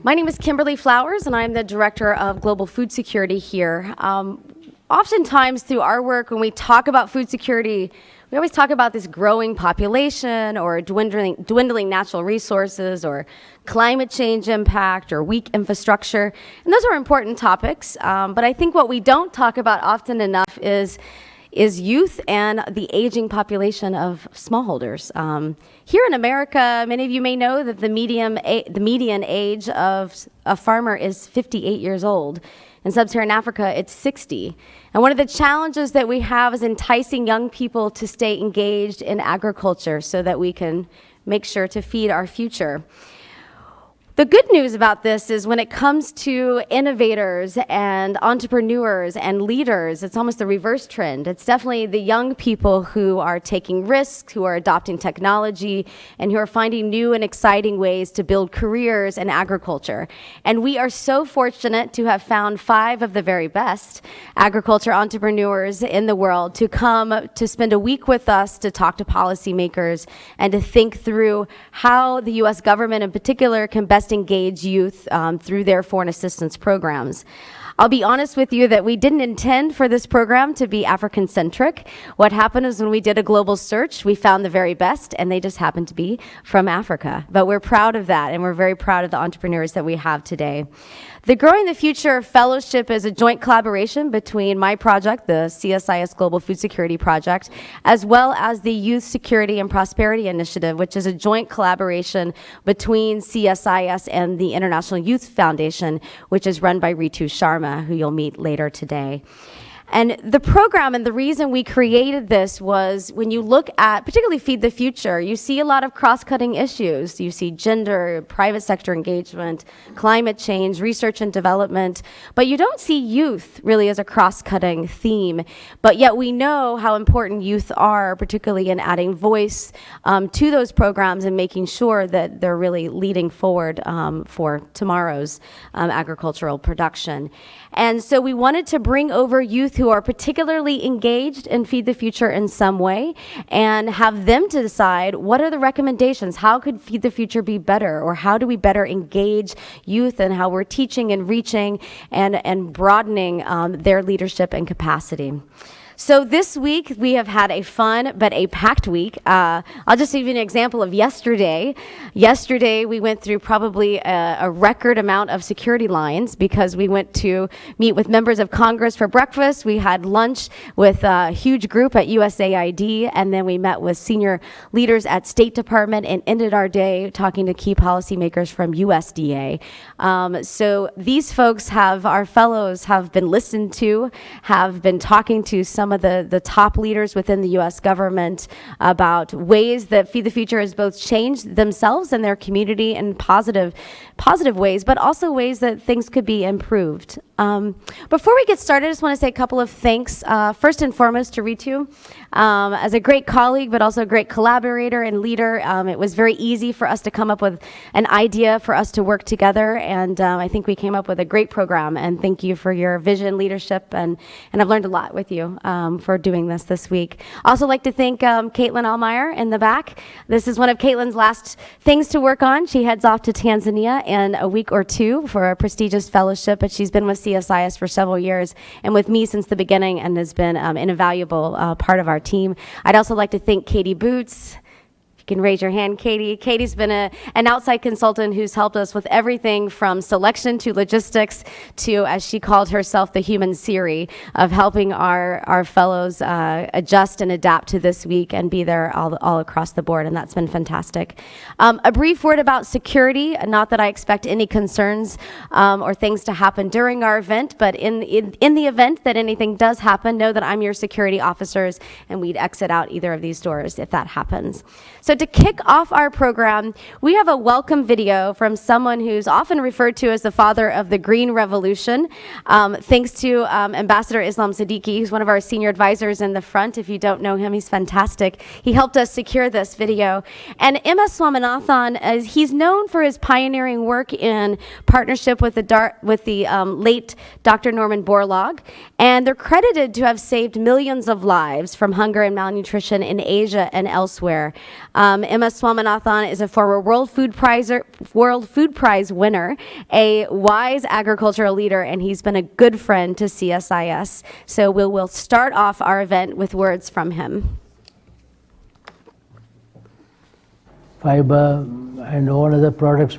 My name is Kimberly Flowers, and I'm the Director of Global Food Security here. Oftentimes through our work, when we talk about food security, we always talk about this growing population or dwindling natural resources or climate change impact or weak infrastructure. And those are important topics, but I think what we don't talk about often enough is youth and the aging population of smallholders. Here in America, many of you may know that the median age of a farmer is 58 years old. In sub-Saharan Africa, it's 60. And one of the challenges that we have is enticing young people to stay engaged in agriculture so that we can make sure to feed our future. The good news about this is when it comes to innovators and entrepreneurs and leaders, it's almost the reverse trend. It's definitely the young people who are taking risks, who are adopting technology, and who are finding new and exciting ways to build careers in agriculture. And we are so fortunate to have found 5 of the very best agriculture entrepreneurs in the world to come to spend a week with us to talk to policymakers and to think through how the U.S. government in particular can best engage youth through their foreign assistance programs. I'll be honest with you that we didn't intend for this program to be African-centric. What happened is when we did a global search, we found the very best, and they just happened to be from Africa. But we're proud of that, and we're very proud of the entrepreneurs that we have today. The Growing the Future Fellowship is a joint collaboration between my project, the CSIS Global Food Security Project, as well as the Youth Security and Prosperity Initiative, which is a joint collaboration between CSIS and the International Youth Foundation, which is run by Ritu Sharma, who you'll meet later today. And the program and the reason we created this was when you look at, particularly Feed the Future, you see a lot of cross-cutting issues. You see gender, private sector engagement, climate change, research and development, but you don't see youth really as a cross-cutting theme. But yet we know how important youth are, particularly in adding voice to those programs and making sure that they're really leading forward for tomorrow's agricultural production. And so we wanted to bring over youth who are particularly engaged in Feed the Future in some way and have them to decide what are the recommendations, how could Feed the Future be better, or how do we better engage youth and how we're teaching and reaching and broadening their leadership and capacity. So this week, we have had a fun but a packed week. I'll just give you an example of yesterday. Yesterday, we went through probably a record amount of security lines because we went to meet with members of Congress for breakfast. We had lunch with a huge group at USAID, and then we met with senior leaders at State Department and ended our day talking to key policymakers from USDA. So these folks our fellows have been listened to, have been talking to some of the top leaders within the U.S. government about ways that Feed the Future has both changed themselves and their community in positive ways, but also ways that things could be improved. Before we get started, I just want to say a couple of thanks. First and foremost to Ritu. As a great colleague, but also a great collaborator and leader, it was very easy for us to come up with an idea for us to work together, and I think we came up with a great program, and thank you for your vision, leadership, and I've learned a lot with you for doing this week. Also like to thank Caitlin Allmeyer in the back. This is one of Caitlin's last things to work on. She heads off to Tanzania in a week or two for a prestigious fellowship, but she's been with CSIS for several years and with me since the beginning and has been an invaluable part of our team. I'd also like to thank Katie Boots. You can raise your hand, Katie. Katie's been an outside consultant who's helped us with everything from selection to logistics to, as she called herself, the human Siri of helping our fellows adjust and adapt to this week and be there all across the board, and that's been fantastic. A brief word about security, not that I expect any concerns or things to happen during our event, but in the event that anything does happen, know that I'm your security officers, and we'd exit out either of these doors if that happens. So to kick off our program, we have a welcome video from someone who's often referred to as the father of the Green Revolution. Thanks to Ambassador Islam Siddiqui, who's one of our senior advisors in the front. If you don't know him, he's fantastic. He helped us secure this video. And M.S. Swaminathan, he's known for his pioneering work in partnership with the late Dr. Norman Borlaug. And they're credited to have saved millions of lives from hunger and malnutrition in Asia and elsewhere. Emma Swaminathan is a former World Food Prize winner, a wise agricultural leader, and he's been a good friend to CSIS. So we'll start off our event with words from him. Fiber and all other products.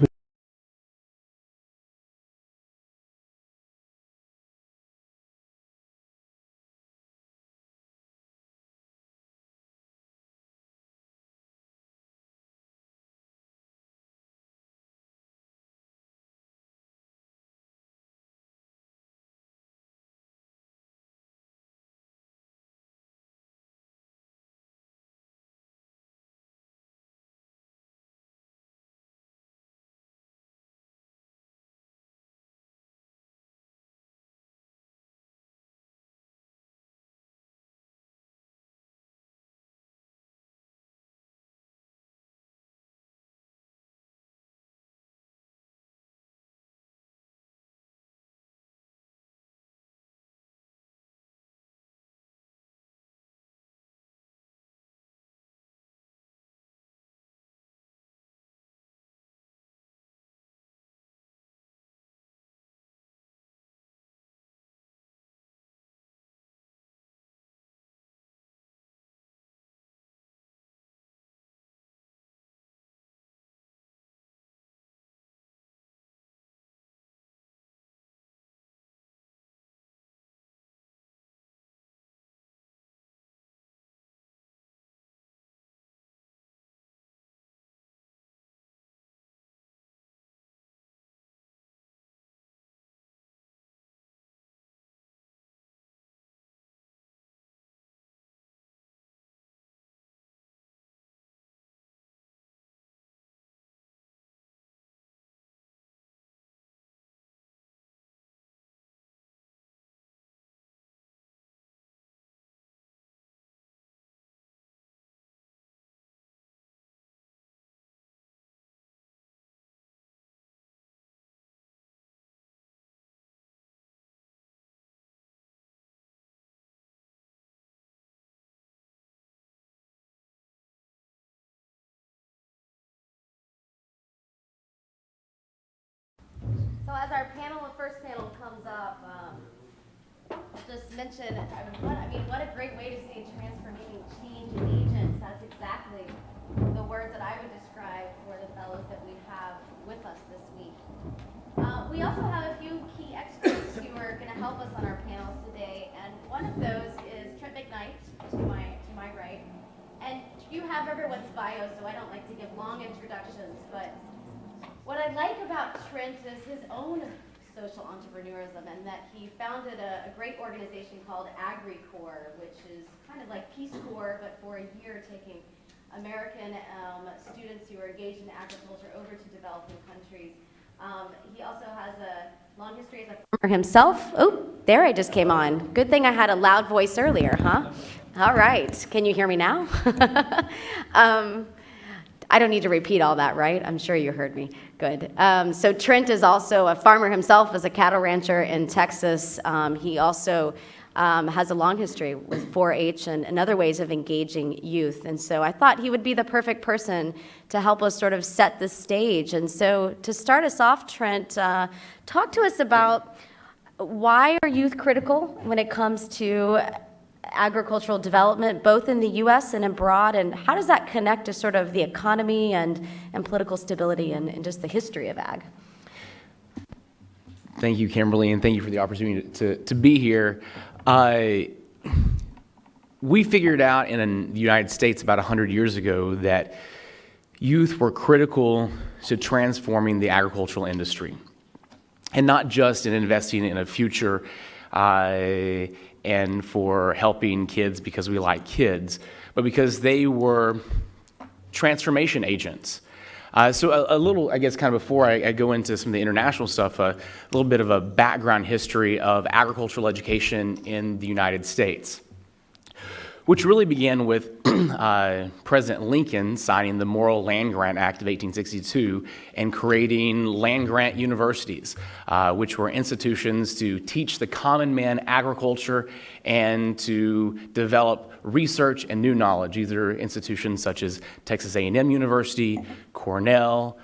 So as our first panel comes up, just mention, what a great way to say transforming change agents. That's exactly the words that I would describe for the fellows that we have with us this week. We also have a few key experts who are going to help us on our panels today, and one of those is Trent McKnight, to my right. And you have everyone's bio, so I don't like to give long introductions, but what I like about Trent is his own social entrepreneurism, and that he founded a great organization called AgriCorps, which is kind of like Peace Corps, but for a year taking American students who are engaged in agriculture over to developing countries. He also has a long history as a farmer himself. Oh, there I just came on. Good thing I had a loud voice earlier, huh? All right. Can you hear me now? I don't need to repeat all that, right? I'm sure you heard me. Good. So Trent is also a farmer himself, as a cattle rancher in Texas. He also has a long history with 4-H and other ways of engaging youth. And so I thought he would be the perfect person to help us sort of set the stage. And so to start us off, Trent, talk to us about why are youth critical when it comes to agricultural development, both in the U.S. and abroad, and how does that connect to sort of the economy and political stability and just the history of ag? Thank you, Kimberly, and thank you for the opportunity to be here. We figured out in the United States about 100 years ago that youth were critical to transforming the agricultural industry, and not just in investing in a future and for helping kids because we like kids, but because they were transformation agents. So a little, I guess, kind of before I go into some of the international stuff, a little bit of a background history of agricultural education in the United States. which really began with President Lincoln signing the Morrill Land Grant Act of 1862 and creating land-grant universities, which were institutions to teach the common man agriculture and to develop research and new knowledge. These are institutions such as Texas A&M University, Cornell,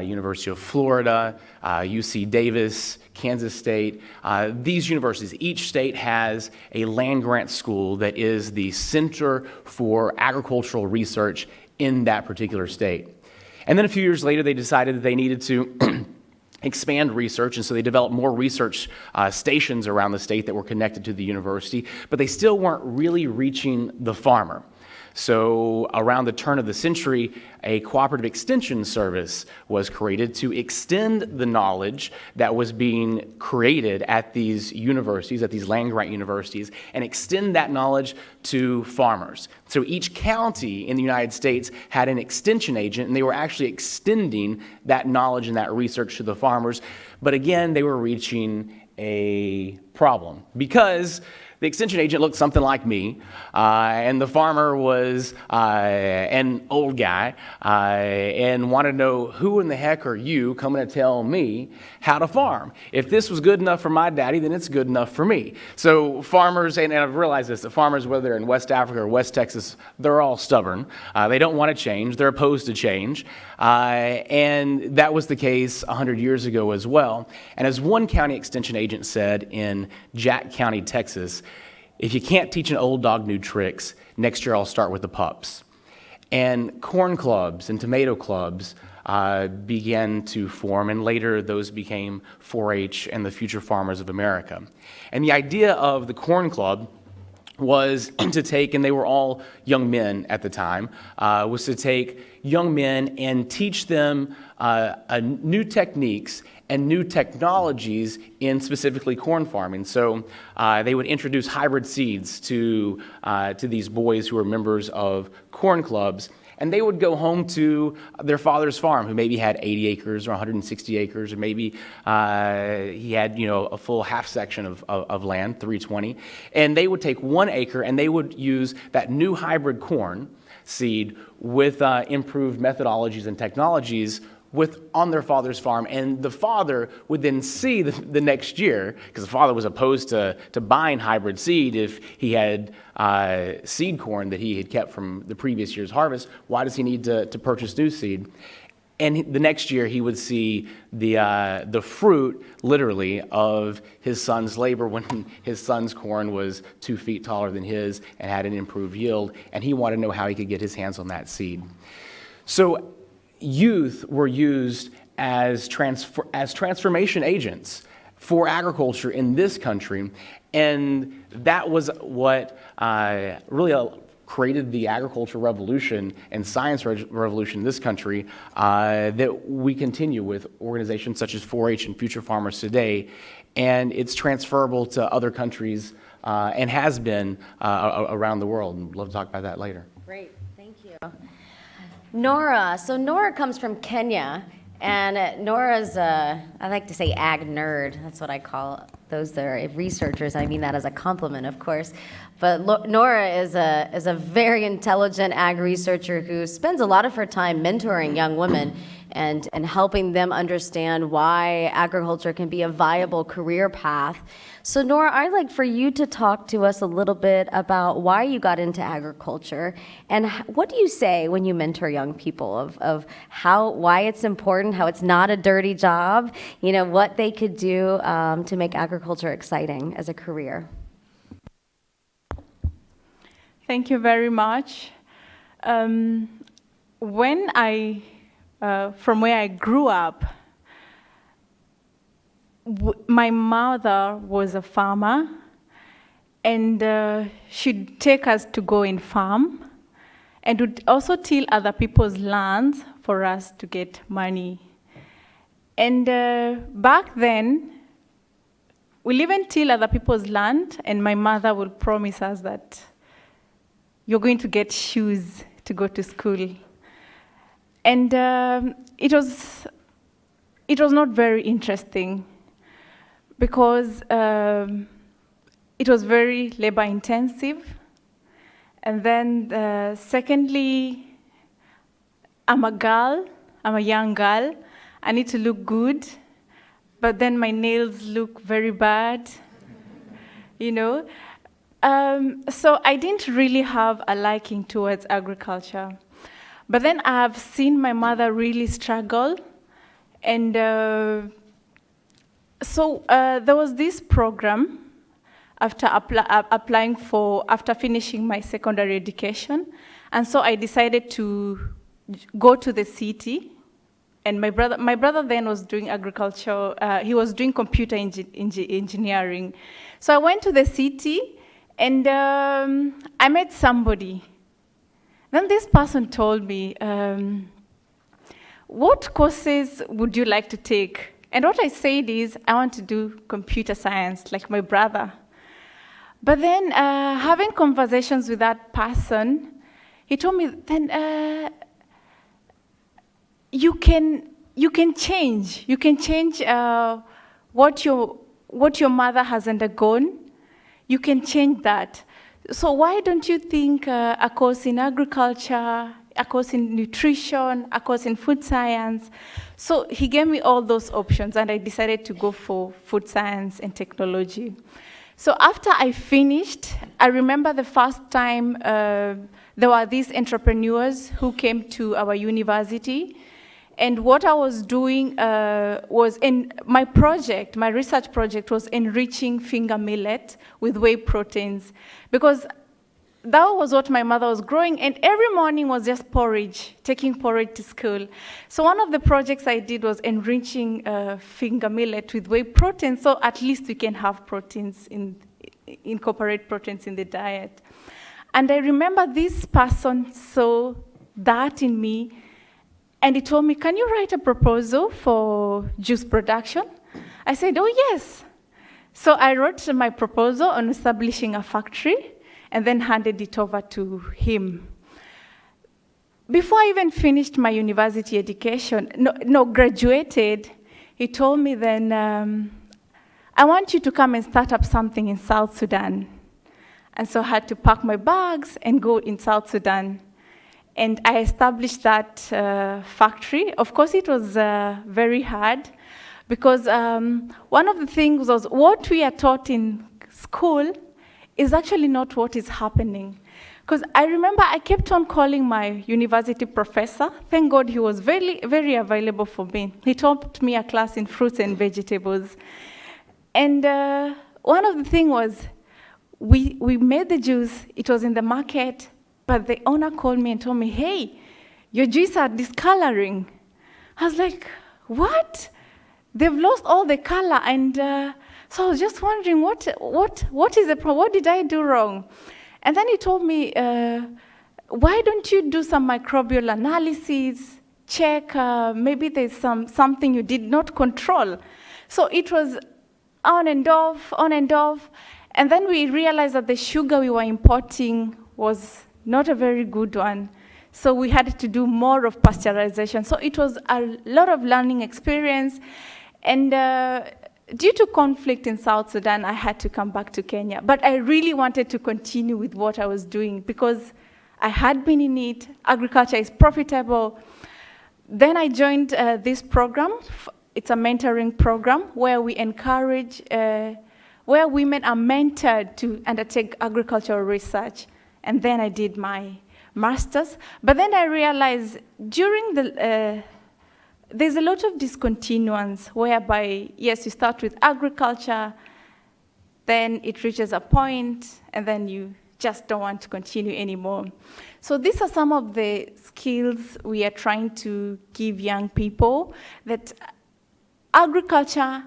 University of Florida, UC Davis, Kansas State. These universities, each state has a land-grant school that is the center for agricultural research in that particular state. And then a few years later, they decided that they needed to expand research, and so they developed more research stations around the state that were connected to the university, but they still weren't really reaching the farmer. So around the turn of the century, a cooperative extension service was created to extend the knowledge that was being created at these universities, at these land-grant universities, and extend that knowledge to farmers. So each county in the United States had an extension agent, and they were actually extending that knowledge and that research to the farmers. But again, they were reaching a problem because the extension agent looked something like me, and the farmer was an old guy and wanted to know, who in the heck are you coming to tell me how to farm? If this was good enough for my daddy, then it's good enough for me. So farmers, and I've realized this, the farmers, whether they're in West Africa or West Texas, they're all stubborn. They don't want to change. They're opposed to change. And that was the case 100 years ago as well. And as one county extension agent said in Jack County, Texas, if you can't teach an old dog new tricks, next year I'll start with the pups. And corn clubs and tomato clubs began to form, and later those became 4-H and the Future Farmers of America. And the idea of the corn club was to take, and they were all young men at the time, was to take young men and teach them new techniques and new technologies in specifically corn farming. So they would introduce hybrid seeds to these boys who were members of corn clubs, and they would go home to their father's farm, who maybe had 80 acres or 160 acres, or maybe he had a full half section of land, 320, and they would take 1 acre and they would use that new hybrid corn seed with improved methodologies and technologies on their father's farm, and the father would then see the next year, because the father was opposed to buying hybrid seed if he had seed corn that he had kept from the previous year's harvest. Why does he need to purchase new seed? And the next year he would see the fruit, literally, of his son's labor when his son's corn was 2 feet taller than his and had an improved yield, and he wanted to know how he could get his hands on that seed. So youth were used as transformation agents for agriculture in this country, and that was what really created the agricultural revolution and science revolution in this country that we continue with organizations such as 4-H and Future Farmers today, and it's transferable to other countries and has been around the world, and we'd love to talk about that later. Great, thank you. Nora, so Nora comes from Kenya, and Nora's I like to say ag nerd. That's what I call those that are researchers. I mean that as a compliment, of course. But Nora is a very intelligent ag researcher who spends a lot of her time mentoring young women and helping them understand why agriculture can be a viable career path. So Nora, I'd like for you to talk to us a little bit about why you got into agriculture, and what do you say when you mentor young people of why it's important, how it's not a dirty job, what they could do to make agriculture exciting as a career? Thank you very much. When from where I grew up, my mother was a farmer, and she'd take us to go and farm, and would also till other people's lands for us to get money. And back then, we'll even till other people's land, and my mother would promise us that you're going to get shoes to go to school. And it was not very interesting, because it was very labor intensive, And then secondly, I'm a girl, I'm a young girl. I need to look good, but then my nails look very bad, you know. So I didn't really have a liking towards agriculture. But then I've seen my mother really struggle. And so there was this program after after finishing my secondary education. And so I decided to go to the city. And my brother then was doing agriculture. He was doing computer engineering. So I went to the city, and I met somebody. Then this person told me, what courses would you like to take? And what I said is, I want to do computer science, like my brother. But then having conversations with that person, he told me, then you can change. You can change what your mother has undergone. You can change that. So why don't you think a course in agriculture, a course in nutrition, a course in food science? So he gave me all those options, and I decided to go for food science and technology. So after I finished, I remember the first time there were these entrepreneurs who came to our university. And what I was doing was in my research project was enriching finger millet with whey proteins, because that was what my mother was growing, and every morning was just porridge, taking porridge to school. So one of the projects I did was enriching finger millet with whey protein, so at least we can have proteins, incorporate proteins in the diet. And I remember this person saw that in me, and he told me, can you write a proposal for juice production? I said, oh, yes. So I wrote my proposal on establishing a factory and then handed it over to him. Before I even finished my university education, graduated, he told me then, I want you to come and start up something in South Sudan. And so I had to pack my bags and go in South Sudan. And I established that factory. Of course, it was very hard, because one of the things was what we are taught in school is actually not what is happening. Because I remember I kept on calling my university professor. Thank God he was very, very available for me. He taught me a class in fruits and vegetables. And one of the things was we made the juice. It was in the market. But the owner called me and told me, hey, your juice are discoloring. I was like, what? They've lost all the color. And so I was just wondering, what is the problem? What did I do wrong? And then he told me, why don't you do some microbial analysis, check, maybe there's something you did not control. So it was on and off, on and off. And then we realized that the sugar we were importing was not a very good one. So we had to do more of pasteurization. So it was a lot of learning experience. And due to conflict in South Sudan, I had to come back to Kenya. But I really wanted to continue with what I was doing, because I had been in it. Agriculture is profitable. Then I joined this program. It's a mentoring program where we encourage, where women are mentored to undertake agricultural research. And then I did my master's. But then I realized during there's a lot of discontinuance, whereby, yes, you start with agriculture, then it reaches a point, and then you just don't want to continue anymore. So these are some of the skills we are trying to give young people, that agriculture,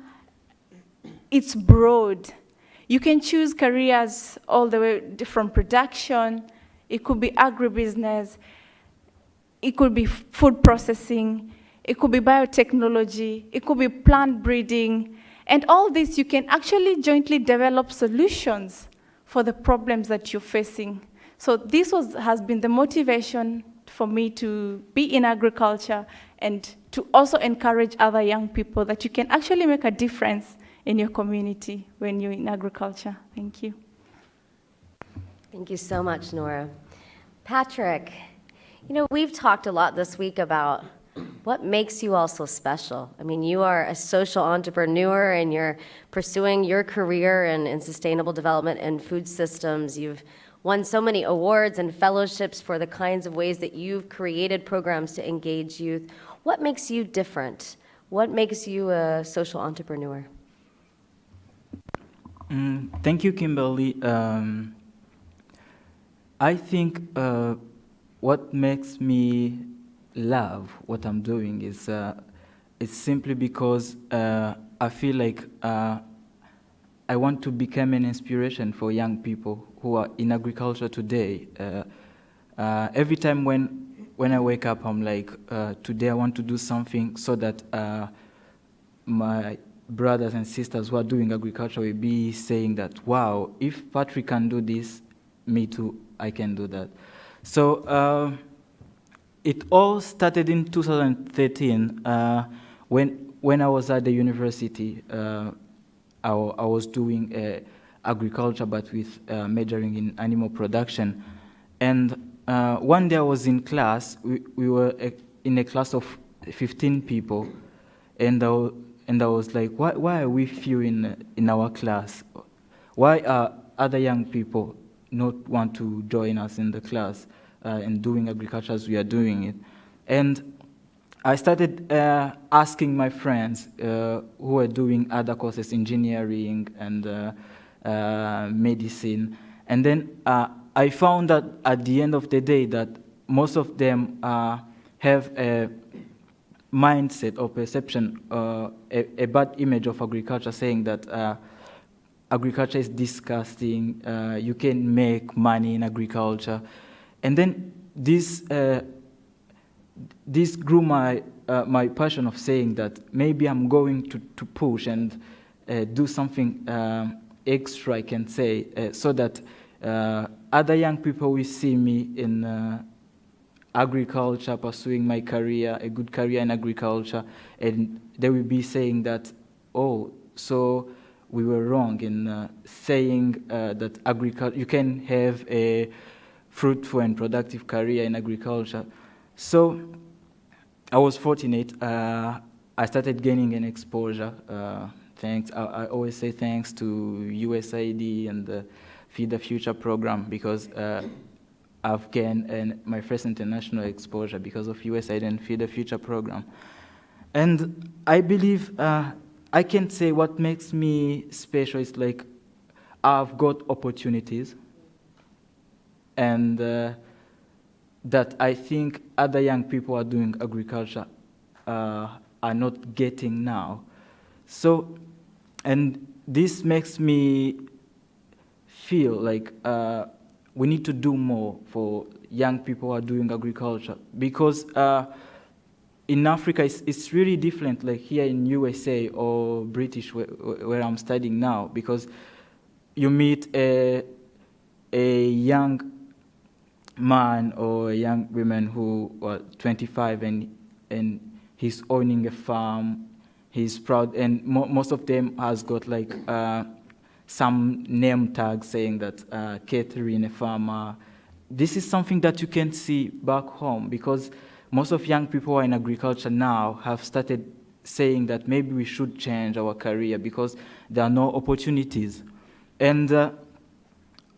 it's broad. You can choose careers all the way from production. It could be agribusiness. It could be food processing. It could be biotechnology. It could be plant breeding. And all this, you can actually jointly develop solutions for the problems that you're facing. So this has been the motivation for me to be in agriculture, and to also encourage other young people that you can actually make a difference in your community when you're in agriculture. Thank you. Thank you so much, Nora. Patrick, you know, we've talked a lot this week about what makes you all so special. I mean, you are a social entrepreneur and you're pursuing your career in sustainable development and food systems. You've won so many awards and fellowships for the kinds of ways that you've created programs to engage youth. What makes you different? What makes you a social entrepreneur? Thank you, Kimberly. I think what makes me love what I'm doing is it's simply because I feel like I want to become an inspiration for young people who are in agriculture today. Every time when I wake up, I'm like, today I want to do something so that my brothers and sisters who are doing agriculture will be saying that, wow, if Patrick can do this, me too, I can do that. So it all started in 2013 when I was at the university. I was doing agriculture, but with majoring in animal production. And one day I was in class. We were in a class of 15 people, and I was like, why are we few in our class? Why are other young people not want to join us in the class and doing agriculture as we are doing it? And I started asking my friends who were doing other courses, engineering and medicine. And then I found that at the end of the day that most of them have a mindset or perception, a bad image of agriculture, saying that agriculture is disgusting, you can make money in agriculture. And then this grew my passion of saying that maybe I'm going to push and do something extra, I can say, so that other young people will see me in agriculture, pursuing my career, a good career in agriculture, and they will be saying that, oh, so we were wrong in saying that agriculture, you can have a fruitful and productive career in agriculture. So I was fortunate. I started gaining an exposure. Thanks. I always say thanks to USAID and the Feed the Future program, because I've gained my first international exposure because of USAID and Feed the Future program. And I believe I can say what makes me special is like I've got opportunities, and that I think other young people are doing agriculture are not getting now. So, and this makes me feel like we need to do more for young people who are doing agriculture, because in Africa it's really different, like here in USA or British where I'm studying now, because you meet a young man or a young woman who are 25 and he's owning a farm, he's proud, and most of them has got like some name tag saying that Catherine, a farmer. This is something that you can see back home, because most of young people who are in agriculture now have started saying that maybe we should change our career because there are no opportunities. And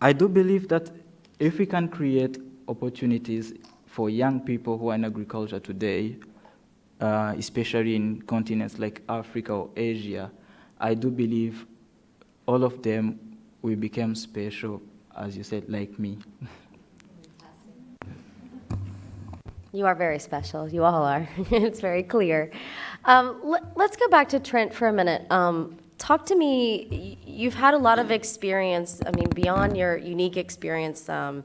I do believe that if we can create opportunities for young people who are in agriculture today, especially in continents like Africa or Asia, I do believe all of them will become special, as you said, like me. You are very special. You all are. It's very clear. Let's go back to Trent for a minute. Talk to me. You've had a lot of experience, I mean, beyond your unique experience of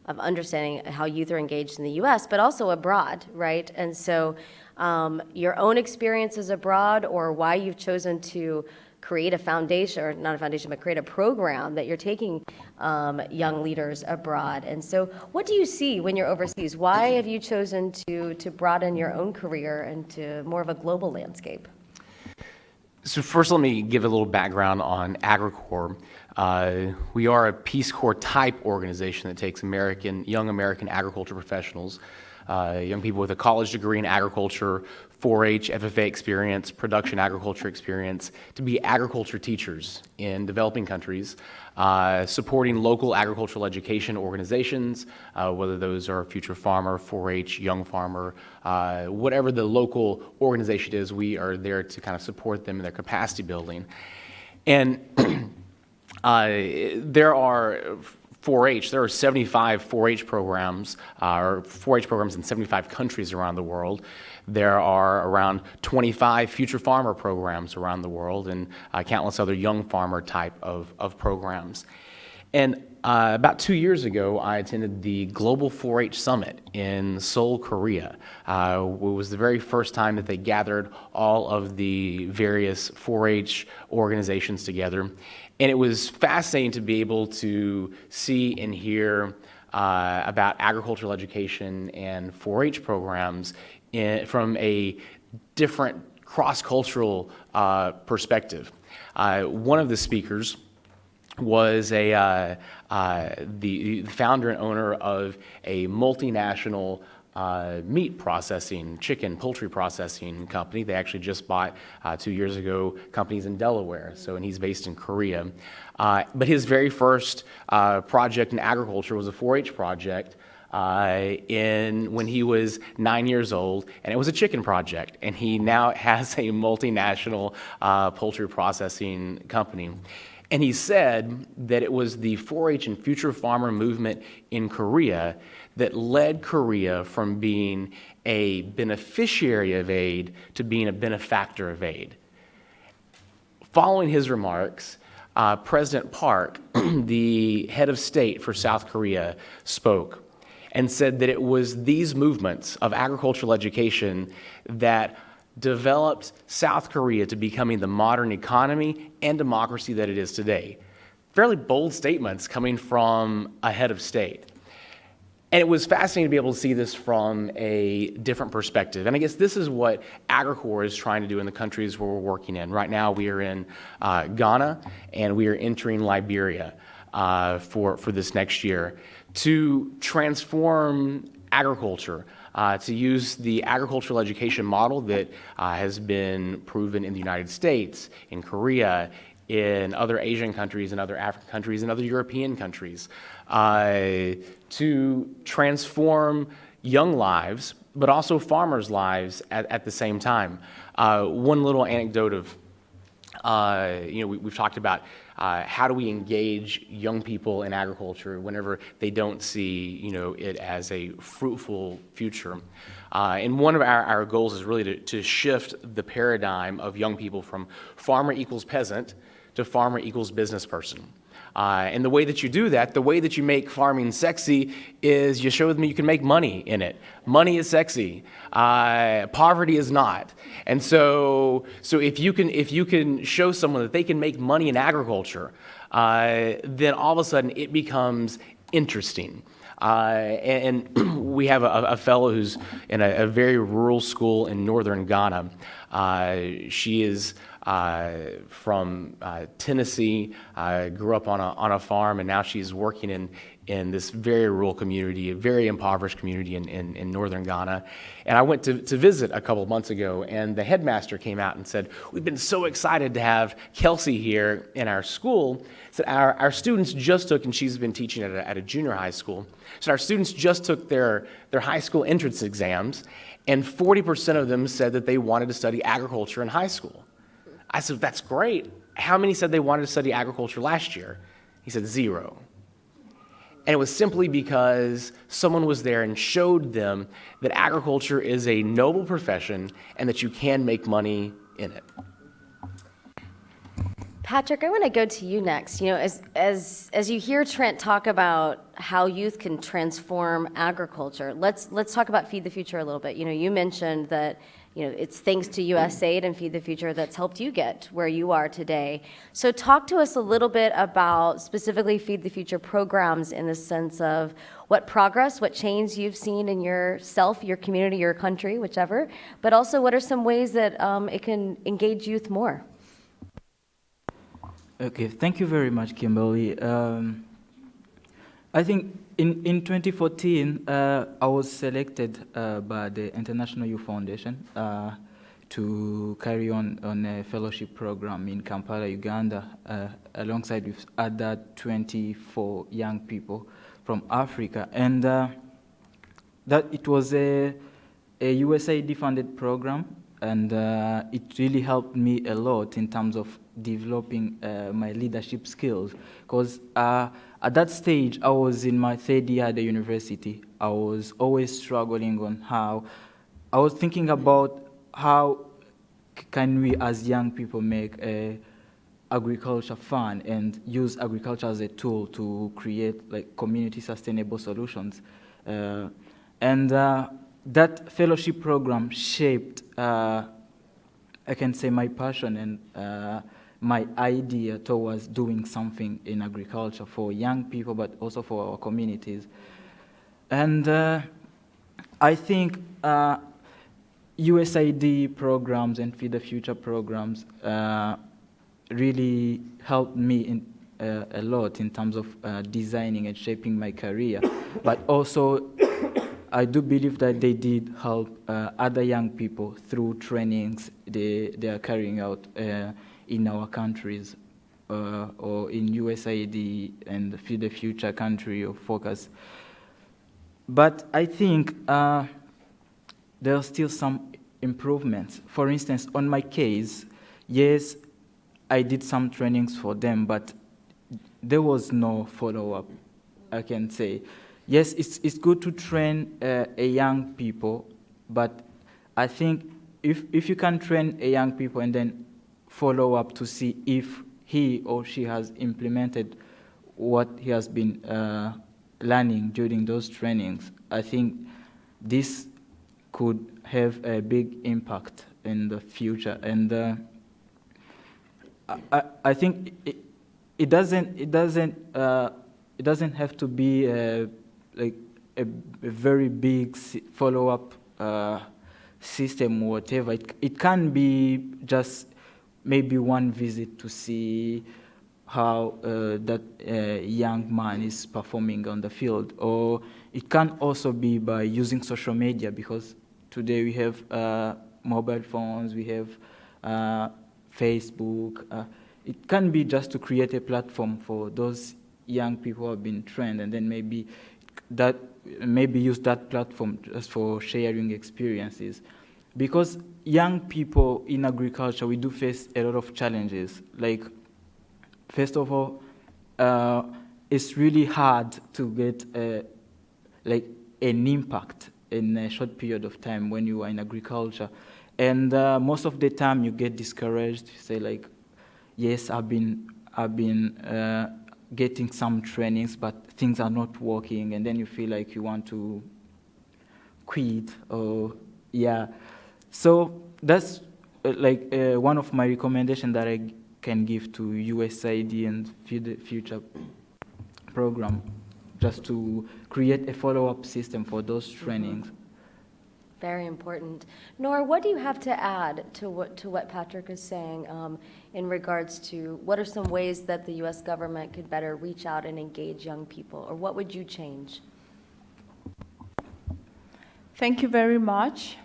understanding how youth are engaged in the U.S., but also abroad, right? And so your own experiences abroad, or why you've chosen to create a foundation, or not a foundation, but create a program that you're taking young leaders abroad. And so what do you see when you're overseas? Why have you chosen to broaden your own career into more of a global landscape? So first, let me give a little background on AgriCorps. We are a Peace Corps type organization that takes young American agriculture professionals, young people with a college degree in agriculture, 4-H, FFA experience, production agriculture experience, to be agriculture teachers in developing countries, supporting local agricultural education organizations, whether those are Future Farmer, 4-H, Young Farmer, whatever the local organization is, we are there to kind of support them in their capacity building. And there are 4-H, there are 75 4-H programs, or 4-H programs in 75 countries around the world. There are around 25 Future Farmer programs around the world and countless other young farmer type of programs. And about 2 years ago, I attended the Global 4-H Summit in Seoul, Korea. It was the very first time that they gathered all of the various 4-H organizations together. And it was fascinating to be able to see and hear about agricultural education and 4-H programs from a different cross-cultural perspective. One of the speakers was the founder and owner of a multinational meat processing, chicken, poultry processing company. They actually just bought 2 years ago companies in Delaware, and he's based in Korea. But his very first project in agriculture was a 4-H project when he was 9 years old, and it was a chicken project. And he now has a multinational poultry processing company. And he said that it was the 4-H and Future Farmer movement in Korea that led Korea from being a beneficiary of aid to being a benefactor of aid. Following his remarks, President Park, the head of state for South Korea, spoke and said that it was these movements of agricultural education that developed South Korea to becoming the modern economy and democracy that it is today. Fairly bold statements coming from a head of state. And it was fascinating to be able to see this from a different perspective. And I guess this is what AgriCorps is trying to do in the countries where we're working in. Right now we are in Ghana, and we are entering Liberia for this next year to transform agriculture, to use the agricultural education model that has been proven in the United States, in Korea, in other Asian countries, and other African countries, and other European countries, to transform young lives, but also farmers' lives at the same time. One little anecdote of, we've talked about how do we engage young people in agriculture whenever they don't see, it as a fruitful future. And one of our goals is really to shift the paradigm of young people from farmer equals peasant to farmer equals business person. And the way that you do that, the way that you make farming sexy is you show them you can make money in it. Money is sexy. Poverty is not. And so if you can show someone that they can make money in agriculture, then all of a sudden it becomes interesting. And we have a fellow who's in a very rural school in northern Ghana. She is from Tennessee, grew up on a farm, and now she's working in this very rural community, a very impoverished community in northern Ghana. And I went to visit a couple of months ago, and the headmaster came out and said, "We've been so excited to have Kelsey here in our school." Said our students just took, and she's been teaching at a junior high school, so our students just took their high school entrance exams, and 40% of them said that they wanted to study agriculture in high school. I said, "That's great. How many said they wanted to study agriculture last year?" He said, 0. And it was simply because someone was there and showed them that agriculture is a noble profession and that you can make money in it. Patrick, I want to go to you next. As you hear Trent talk about how youth can transform agriculture, let's talk about Feed the Future a little bit. You mentioned that it's thanks to USAID and Feed the Future that's helped you get where you are today. So talk to us a little bit about specifically Feed the Future programs in the sense of what progress, what change you've seen in yourself, your community, your country, whichever, but also what are some ways that it can engage youth more? Okay, thank you very much, Kimberly. I think in 2014, I was selected by the International Youth Foundation to carry on a fellowship program in Kampala, Uganda, alongside with other 24 young people from Africa. And that it was a USAID-funded program, and it really helped me a lot in terms of developing my leadership skills. Because at that stage, I was in my third year at the university. I was always struggling on how, I was thinking about how can we as young people make agriculture fun and use agriculture as a tool to create like community sustainable solutions. And that fellowship program shaped, I can say, my passion and my idea towards doing something in agriculture for young people, but also for our communities. And I think USAID programs and Feed the Future programs really helped me a lot in terms of designing and shaping my career. But also, I do believe that they did help other young people through trainings they are carrying out in our countries or in USAID and Feed the Future country of focus. But I think there are still some improvements. For instance, on my case, yes, I did some trainings for them, but there was no follow-up, I can say. Yes, it's good to train a young people, but I think if you can train a young people and then follow up to see if he or she has implemented what he has been learning during those trainings, I think this could have a big impact in the future. And I think it doesn't have to be like a very big follow-up system or whatever. It can be just maybe one visit to see how that young man is performing on the field. Or it can also be by using social media, because today we have mobile phones, we have Facebook. It can be just to create a platform for those young people who have been trained, and then maybe use that platform just for sharing experiences. Because young people in agriculture, we do face a lot of challenges. Like, first of all, it's really hard to get like an impact in a short period of time when you are in agriculture. And most of the time you get discouraged. You say like, yes, I've been getting some trainings, but things are not working, and then you feel like you want to quit, or yeah. So that's one of my recommendations that I can give to USAID and Feed the Future program, just to create a follow-up system for those trainings. Very important. Nora, what do you have to add to what Patrick is saying in regards to what are some ways that the U.S. government could better reach out and engage young people, or what would you change? Thank you very much.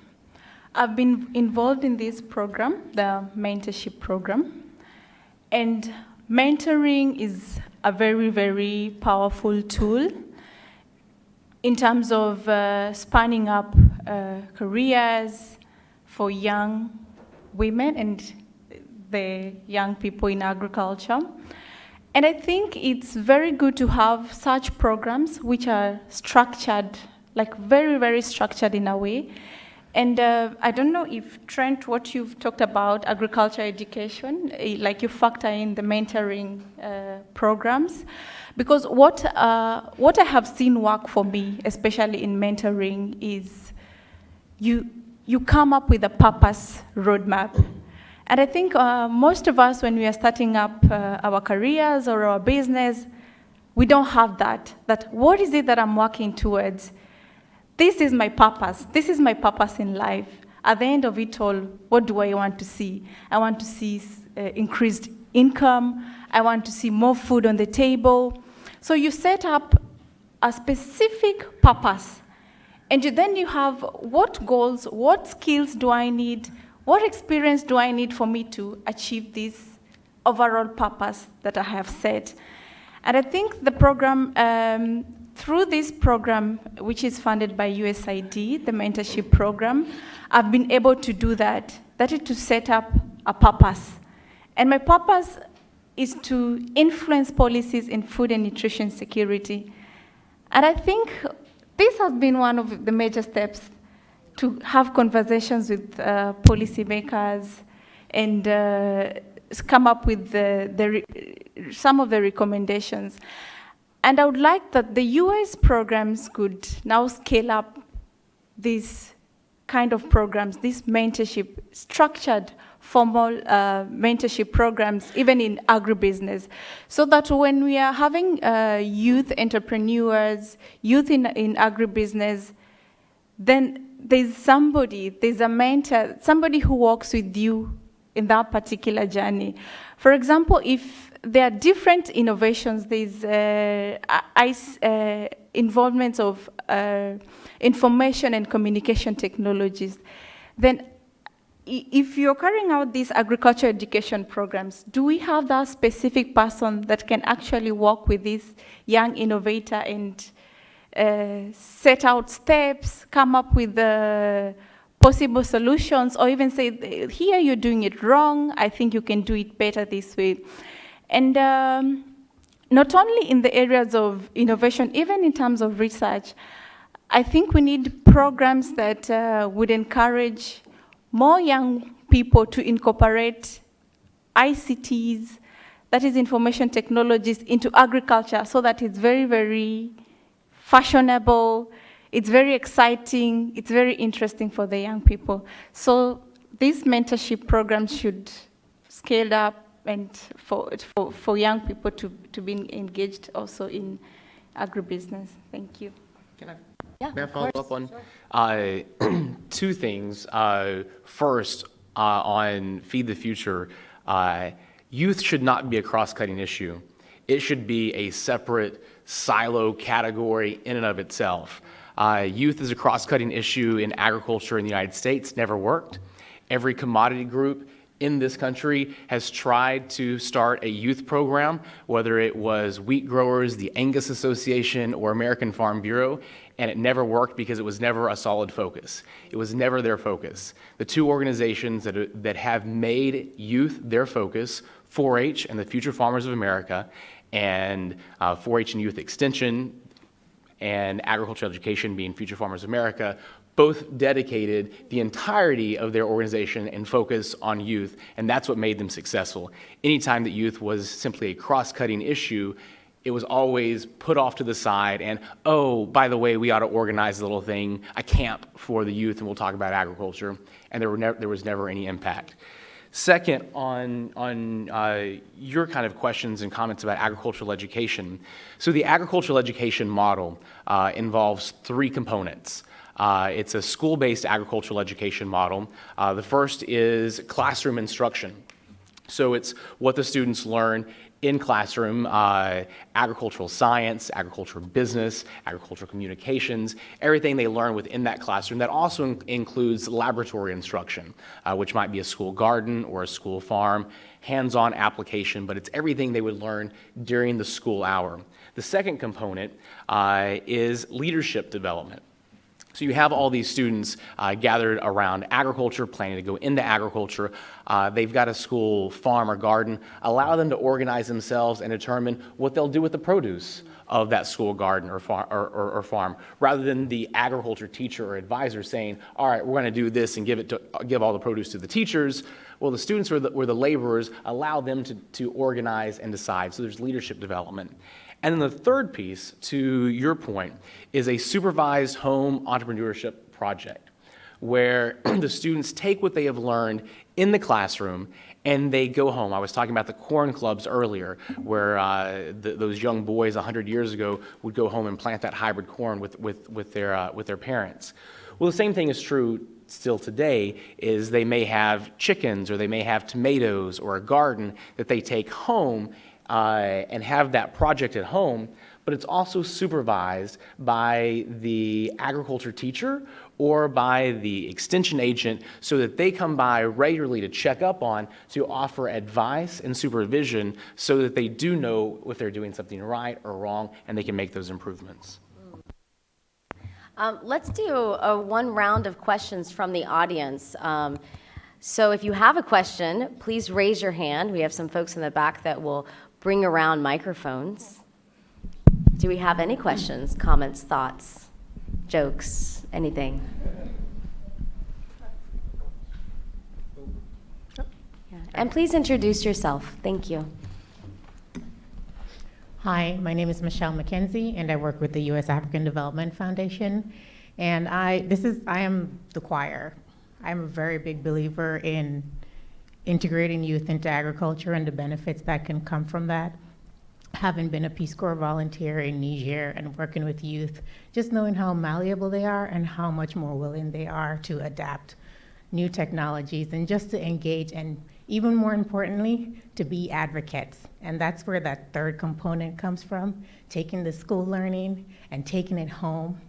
I've been involved in this program, the mentorship program, and mentoring is a very, very powerful tool in terms of spanning up careers for young women and the young people in agriculture. And I think it's very good to have such programs which are structured, like very, very structured in a way. And I don't know if, Trent, what you've talked about, agriculture education, like you factor in the mentoring programs. Because what I have seen work for me, especially in mentoring, is you come up with a purpose roadmap. And I think most of us, when we are starting up our careers or our business, we don't have that. That what is it that I'm working towards? This is my purpose. This is my purpose in life. At the end of it all, what do I want to see? I want to see increased income. I want to see more food on the table. So you set up a specific purpose. And then you have what goals, what skills do I need, what experience do I need for me to achieve this overall purpose that I have set. And I think the program, through this program, which is funded by USAID, the mentorship program, I've been able to do that. That is to set up a purpose. And my purpose is to influence policies in food and nutrition security. And I think this has been one of the major steps to have conversations with policymakers and come up with some of the recommendations. And I would like that the US programs could now scale up these kind of programs, these mentorship, structured, formal mentorship programs, even in agribusiness, so that when we are having youth entrepreneurs, youth in agribusiness, then there's a mentor, somebody who walks with you in that particular journey. For example, if there are different innovations, there's involvement of information and communication technologies, then if you're carrying out these agriculture education programs, do we have that specific person that can actually work with this young innovator and set out steps, come up with possible solutions, or even say, here you're doing it wrong, I think you can do it better this way. And not only in the areas of innovation, even in terms of research, I think we need programs that would encourage more young people to incorporate ICTs, that is information technologies, into agriculture so that it's very, very fashionable, it's very exciting, it's very interesting for the young people. So these mentorship programs should scale up and for young people to be engaged also in agribusiness. Thank you. May I follow up on two things? First, on Feed the Future, youth should not be a cross-cutting issue. It should be a separate silo category in and of itself. Youth is a cross-cutting issue in agriculture in the United States, never worked. Every commodity group in this country has tried to start a youth program, whether it was wheat growers, the Angus Association, or American Farm Bureau, and it never worked because it was never a solid focus. It was never their focus. The two organizations that have made youth their focus, 4-H and the Future Farmers of America, and 4-H and Youth Extension, and agriculture education being Future Farmers of America, both dedicated the entirety of their organization and focus on youth, and that's what made them successful. Anytime that youth was simply a cross-cutting issue, it was always put off to the side and, oh, by the way, we ought to organize a little thing, a camp for the youth, and we'll talk about agriculture, and there was never any impact. Second, on your kind of questions and comments about agricultural education. So the agricultural education model involves three components. It's a school-based agricultural education model. The first is classroom instruction. So it's what the students learn in classroom, agricultural science, agricultural business, agricultural communications, everything they learn within that classroom. That also includes laboratory instruction, which might be a school garden or a school farm, hands-on application, but it's everything they would learn during the school hour. The second component is leadership development. So you have all these students gathered around agriculture, planning to go into agriculture. They've got a school farm or garden. Allow them to organize themselves and determine what they'll do with the produce of that school garden or farm, rather than the agriculture teacher or advisor saying, all right, we're going to do this and give all the produce to the teachers. Well, the students or the laborers, allow them to organize and decide. So there's leadership development. And then the third piece, to your point, is a supervised home entrepreneurship project, where the students take what they have learned in the classroom and they go home. I was talking about the corn clubs earlier, where those young boys 100 years ago would go home and plant that hybrid corn with their parents. Well, the same thing is true still today is they may have chickens or they may have tomatoes or a garden that they take home and have that project at home, but it's also supervised by the agriculture teacher or by the extension agent so that they come by regularly to check up on, to offer advice and supervision so that they do know if they're doing something right or wrong and they can make those improvements. Let's do one round of questions from the audience. So if you have a question, please raise your hand. We have some folks in the back that will bring around microphones. Do we have any questions, comments, thoughts, jokes, anything? Yeah. And please introduce yourself. Thank you. Hi, my name is Michelle McKenzie, and I work with the U.S. African Development Foundation. And I am the choir. I'm a very big believer in integrating youth into agriculture and the benefits that can come from that. Having been a Peace Corps volunteer in Niger and working with youth, just knowing how malleable they are and how much more willing they are to adapt new technologies and just to engage and, even more importantly, to be advocates. And that's where that third component comes from, taking the school learning and taking it home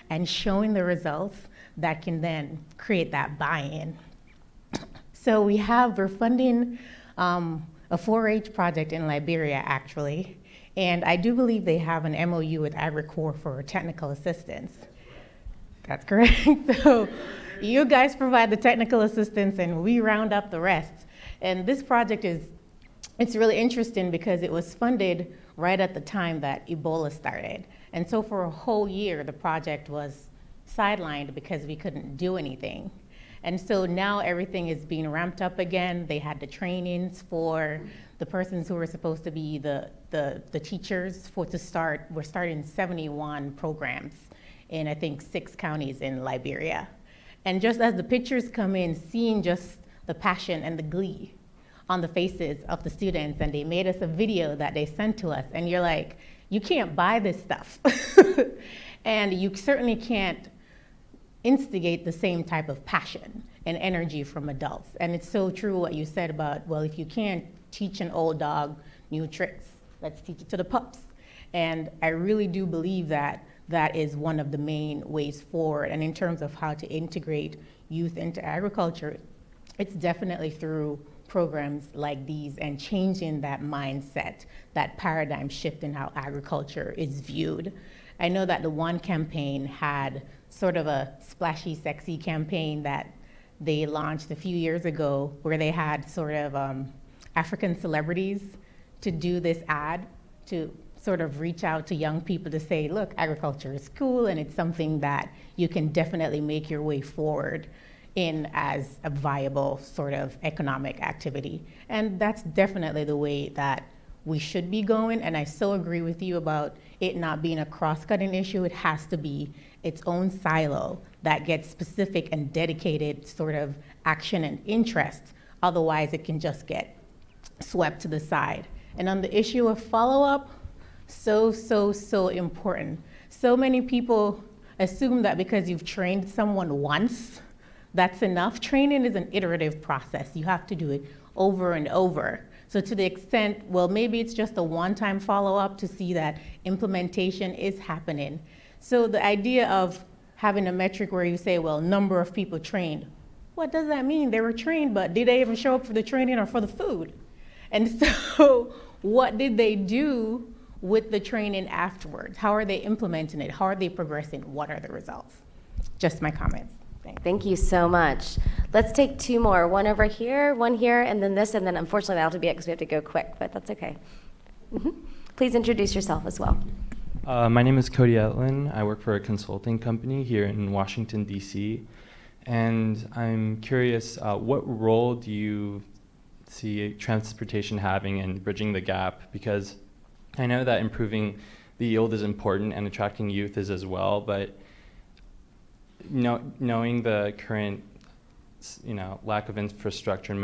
and showing the results that can then create that buy-in. So we're funding a 4-H project in Liberia, actually, and I do believe they have an MOU with AgriCorps for technical assistance. That's correct. So you guys provide the technical assistance and we round up the rest. And this project it's really interesting because it was funded right at the time that Ebola started. And so for a whole year, the project was sidelined because we couldn't do anything. And so now everything is being ramped up again. They had the trainings for the persons who were supposed to be the teachers to start. We're starting 71 programs in, I think, 6 counties in Liberia. And just as the pictures come in, seeing just the passion and the glee on the faces of the students, and they made us a video that they sent to us, and you're like, you can't buy this stuff. And you certainly can't instigate the same type of passion and energy from adults. And it's so true what you said about, well, if you can't teach an old dog new tricks, let's teach it to the pups. And I really do believe that that is one of the main ways forward. And in terms of how to integrate youth into agriculture, it's definitely through programs like these and changing that mindset, that paradigm shift in how agriculture is viewed. I know that the One campaign had sort of a splashy, sexy campaign that they launched a few years ago where they had sort of African celebrities to do this ad to sort of reach out to young people to say, look, agriculture is cool and it's something that you can definitely make your way forward in as a viable sort of economic activity. And that's definitely the way that we should be going. And I so agree with you about it not being a cross-cutting issue. It has to be its own silo that gets specific and dedicated sort of action and interest. Otherwise, it can just get swept to the side. And on the issue of follow-up, so important. So many people assume that because you've trained someone once, that's enough. Training is an iterative process. You have to do it over and over. So to the extent, well, maybe it's just a one-time follow-up to see that implementation is happening. So the idea of having a metric where you say, well, number of people trained, what does that mean? They were trained, but did they even show up for the training or for the food? And so what did they do with the training afterwards? How are they implementing it? How are they progressing? What are the results? Just my comments. Thanks. Thank you so much. Let's take 2 more. One over here, one here, and then this, and then unfortunately that'll have to be it because we have to go quick, but that's okay. Please introduce yourself as well. My name is Cody Etlin. I work for a consulting company here in Washington, D.C. And I'm curious, what role do you see transportation having in bridging the gap? Because I know that improving the yield is important and attracting youth is as well, but knowing the current lack of infrastructure in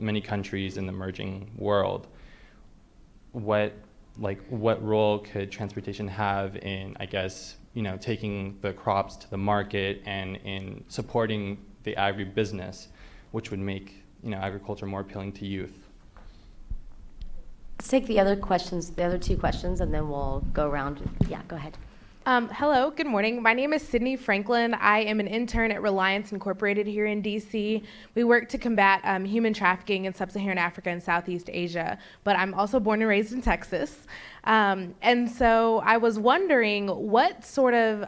many countries in the emerging world, what role could transportation have in, I guess, taking the crops to the market and in supporting the agribusiness, which would make agriculture more appealing to youth. Let's take the other two questions, and then we'll go around. Yeah, go ahead. Hello, good morning. My name is Sydney Franklin. I am an intern at Reliance Incorporated here in DC. We work to combat human trafficking in sub-Saharan Africa and Southeast Asia, but I'm also born and raised in Texas. And so I was wondering, what sort of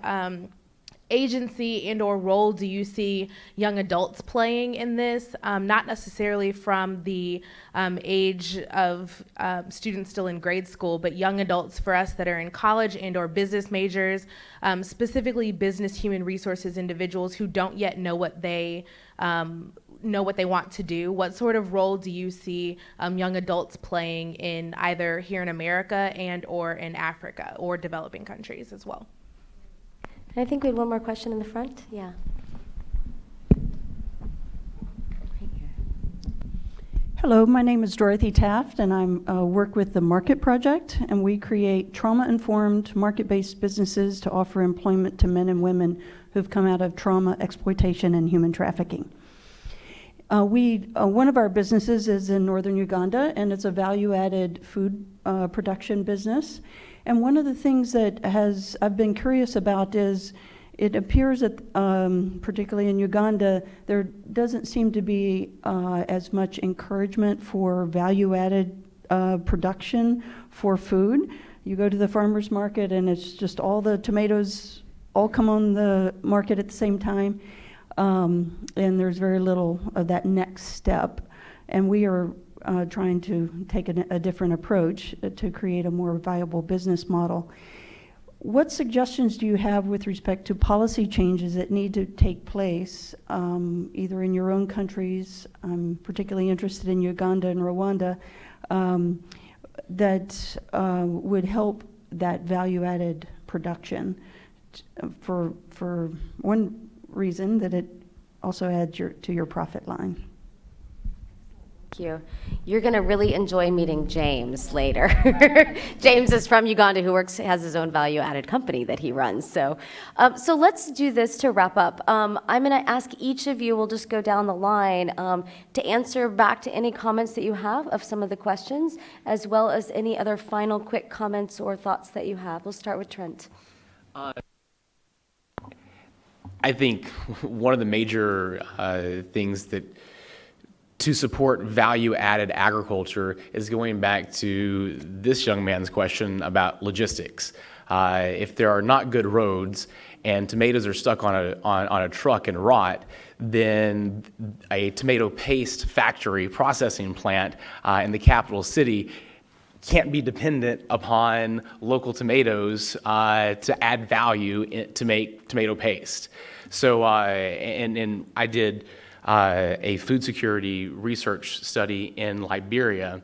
agency and or role do you see young adults playing in this? Not necessarily from the age of students still in grade school, but young adults for us that are in college and or business majors, specifically business human resources individuals who don't yet know what they want to do. What sort of role do you see young adults playing in either here in America and or in Africa or developing countries as well? And I think we had one more question in the front. Yeah. Right here. Hello, my name is Dorothy Taft, and I work with the Market Project, and we create trauma-informed, market-based businesses to offer employment to men and women who've come out of trauma, exploitation, and human trafficking. One of our businesses is in northern Uganda, and it's a value-added food production business. And one of the things that I've been curious about is it appears that, particularly in Uganda, there doesn't seem to be as much encouragement for value-added production for food. You go to the farmer's market and it's just all the tomatoes all come on the market at the same time. And there's very little of that next step. And we are trying to take a different approach to create a more viable business model. What suggestions do you have with respect to policy changes that need to take place, either in your own countries? I'm particularly interested in Uganda and Rwanda, that would help that value-added production for one reason, that it also adds to your profit line. Thank you. You're going to really enjoy meeting James later. James is from Uganda, who has his own value-added company that he runs. So let's do this to wrap up. I'm going to ask each of you, we'll just go down the line, to answer back to any comments that you have of some of the questions, as well as any other final quick comments or thoughts that you have. We'll start with Trent. I think one of the major things that to support value-added agriculture is going back to this young man's question about logistics. If there are not good roads and tomatoes are stuck on a truck and rot, then a tomato paste factory processing plant in the capital city can't be dependent upon local tomatoes to add value to make tomato paste. So, and I did a food security research study in Liberia,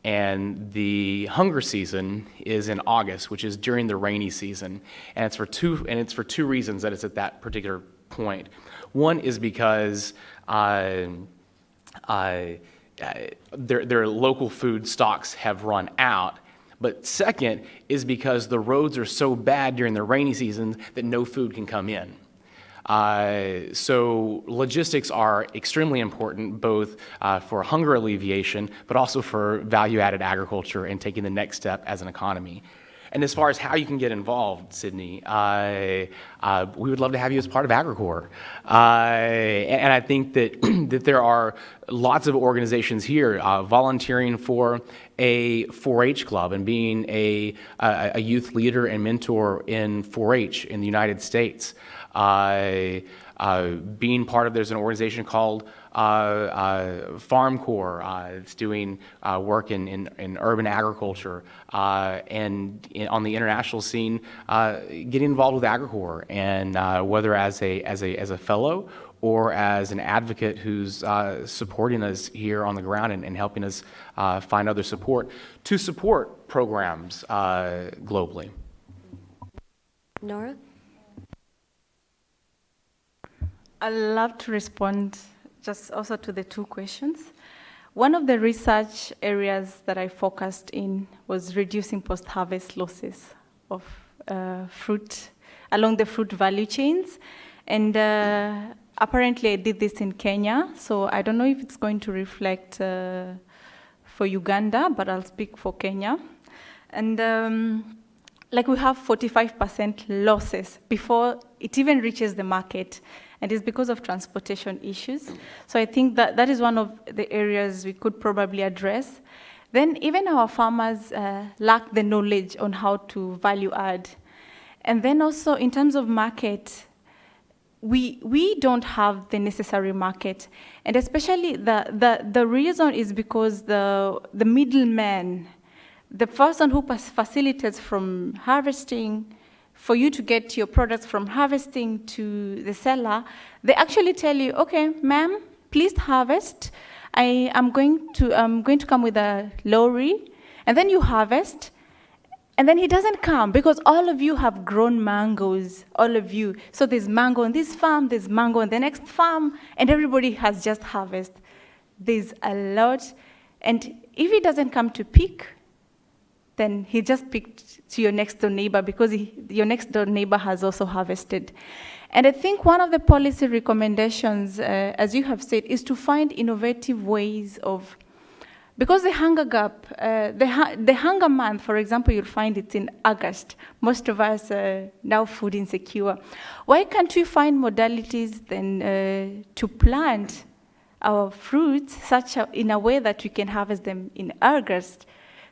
and the hunger season is in August, which is during the rainy season, and it's for two reasons that it's at that particular point. One is because their local food stocks have run out. But second is because the roads are so bad during the rainy season that no food can come in. So logistics are extremely important, both for hunger alleviation, but also for value-added agriculture and taking the next step as an economy. And as far as how you can get involved, Sydney, we would love to have you as part of AgriCorps. And I think that that there are lots of organizations here volunteering for a 4-H club and being a youth leader and mentor in 4-H in the United States. Being part of, there's an organization called Farm Corps. It's doing work in urban agriculture, and on the international scene, getting involved with AgriCorps, and whether as a fellow or as an advocate who's supporting us here on the ground and helping us find other support to support programs globally. Nora? I'd love to respond just also to the two questions. One of the research areas that I focused in was reducing post-harvest losses of fruit along the fruit value chains. And apparently I did this in Kenya, so I don't know if it's going to reflect for Uganda, but I'll speak for Kenya. And like we have 45% losses before it even reaches the market, and it's because of transportation issues. So I think that is one of the areas we could probably address. Then even our farmers lack the knowledge on how to value add. And then also in terms of market, we don't have the necessary market. And especially the reason is because the middleman, the person who facilitates from harvesting, for you to get your products from harvesting to the seller, they actually tell you, okay, ma'am, please harvest. I'm going to come with a lorry, and then you harvest, and then he doesn't come because all of you have grown mangoes, all of you. So there's mango on this farm, there's mango on the next farm, and everybody has just harvested. There's a lot, and if he doesn't come to pick, then he just picked to your next door neighbor because your next door neighbor has also harvested. And I think one of the policy recommendations, as you have said, is to find innovative ways of, because the hunger gap, the hunger month, for example, you'll find it in August. Most of us are now food insecure. Why can't we find modalities then to plant our fruits in a way that we can harvest them in August,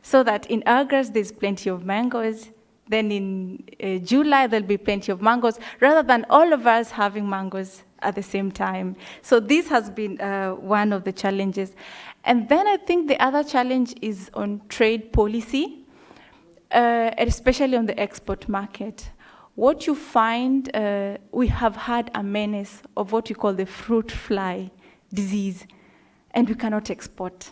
so that in August there's plenty of mangoes, then in July there'll be plenty of mangoes, rather than all of us having mangoes at the same time. So this has been one of the challenges. And then I think the other challenge is on trade policy, especially on the export market. What you find, we have had a menace of what you call the fruit fly disease, and we cannot export,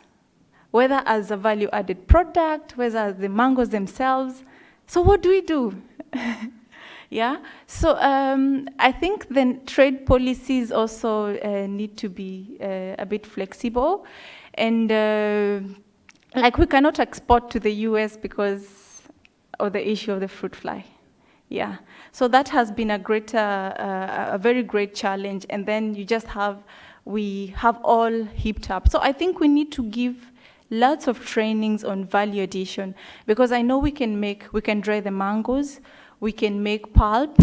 whether as a value-added product, whether as the mangoes themselves. So what do we do? Yeah. So I think then trade policies also need to be a bit flexible, and like we cannot export to the US because of the issue of the fruit fly. Yeah. So that has been a very great challenge, and then we have all heaped up. So I think we need to give lots of trainings on value addition, because I know we can dry the mangoes, we can make pulp,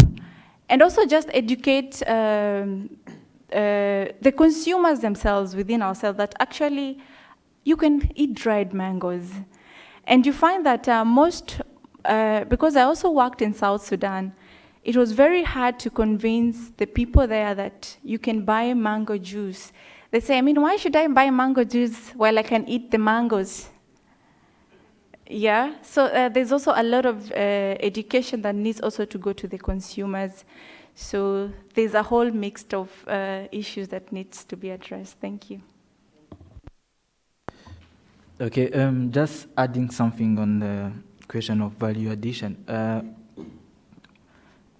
and also just educate the consumers themselves within ourselves that actually you can eat dried mangoes. And you find that because I also worked in South Sudan, it was very hard to convince the people there that you can buy mango juice. They say, why should I buy mango juice while I can eat the mangoes? Yeah, so there's also a lot of education that needs also to go to the consumers. So there's a whole mix of issues that needs to be addressed. Thank you. Okay, just adding something on the question of value addition.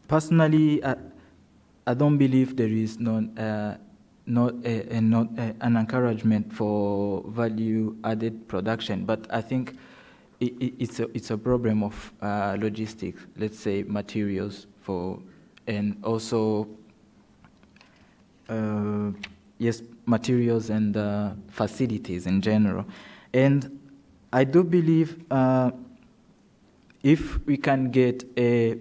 Personally, I don't believe there is an encouragement for value-added production, but I think it's a problem of logistics. Let's say materials and also materials and facilities in general. And I do believe if we can get a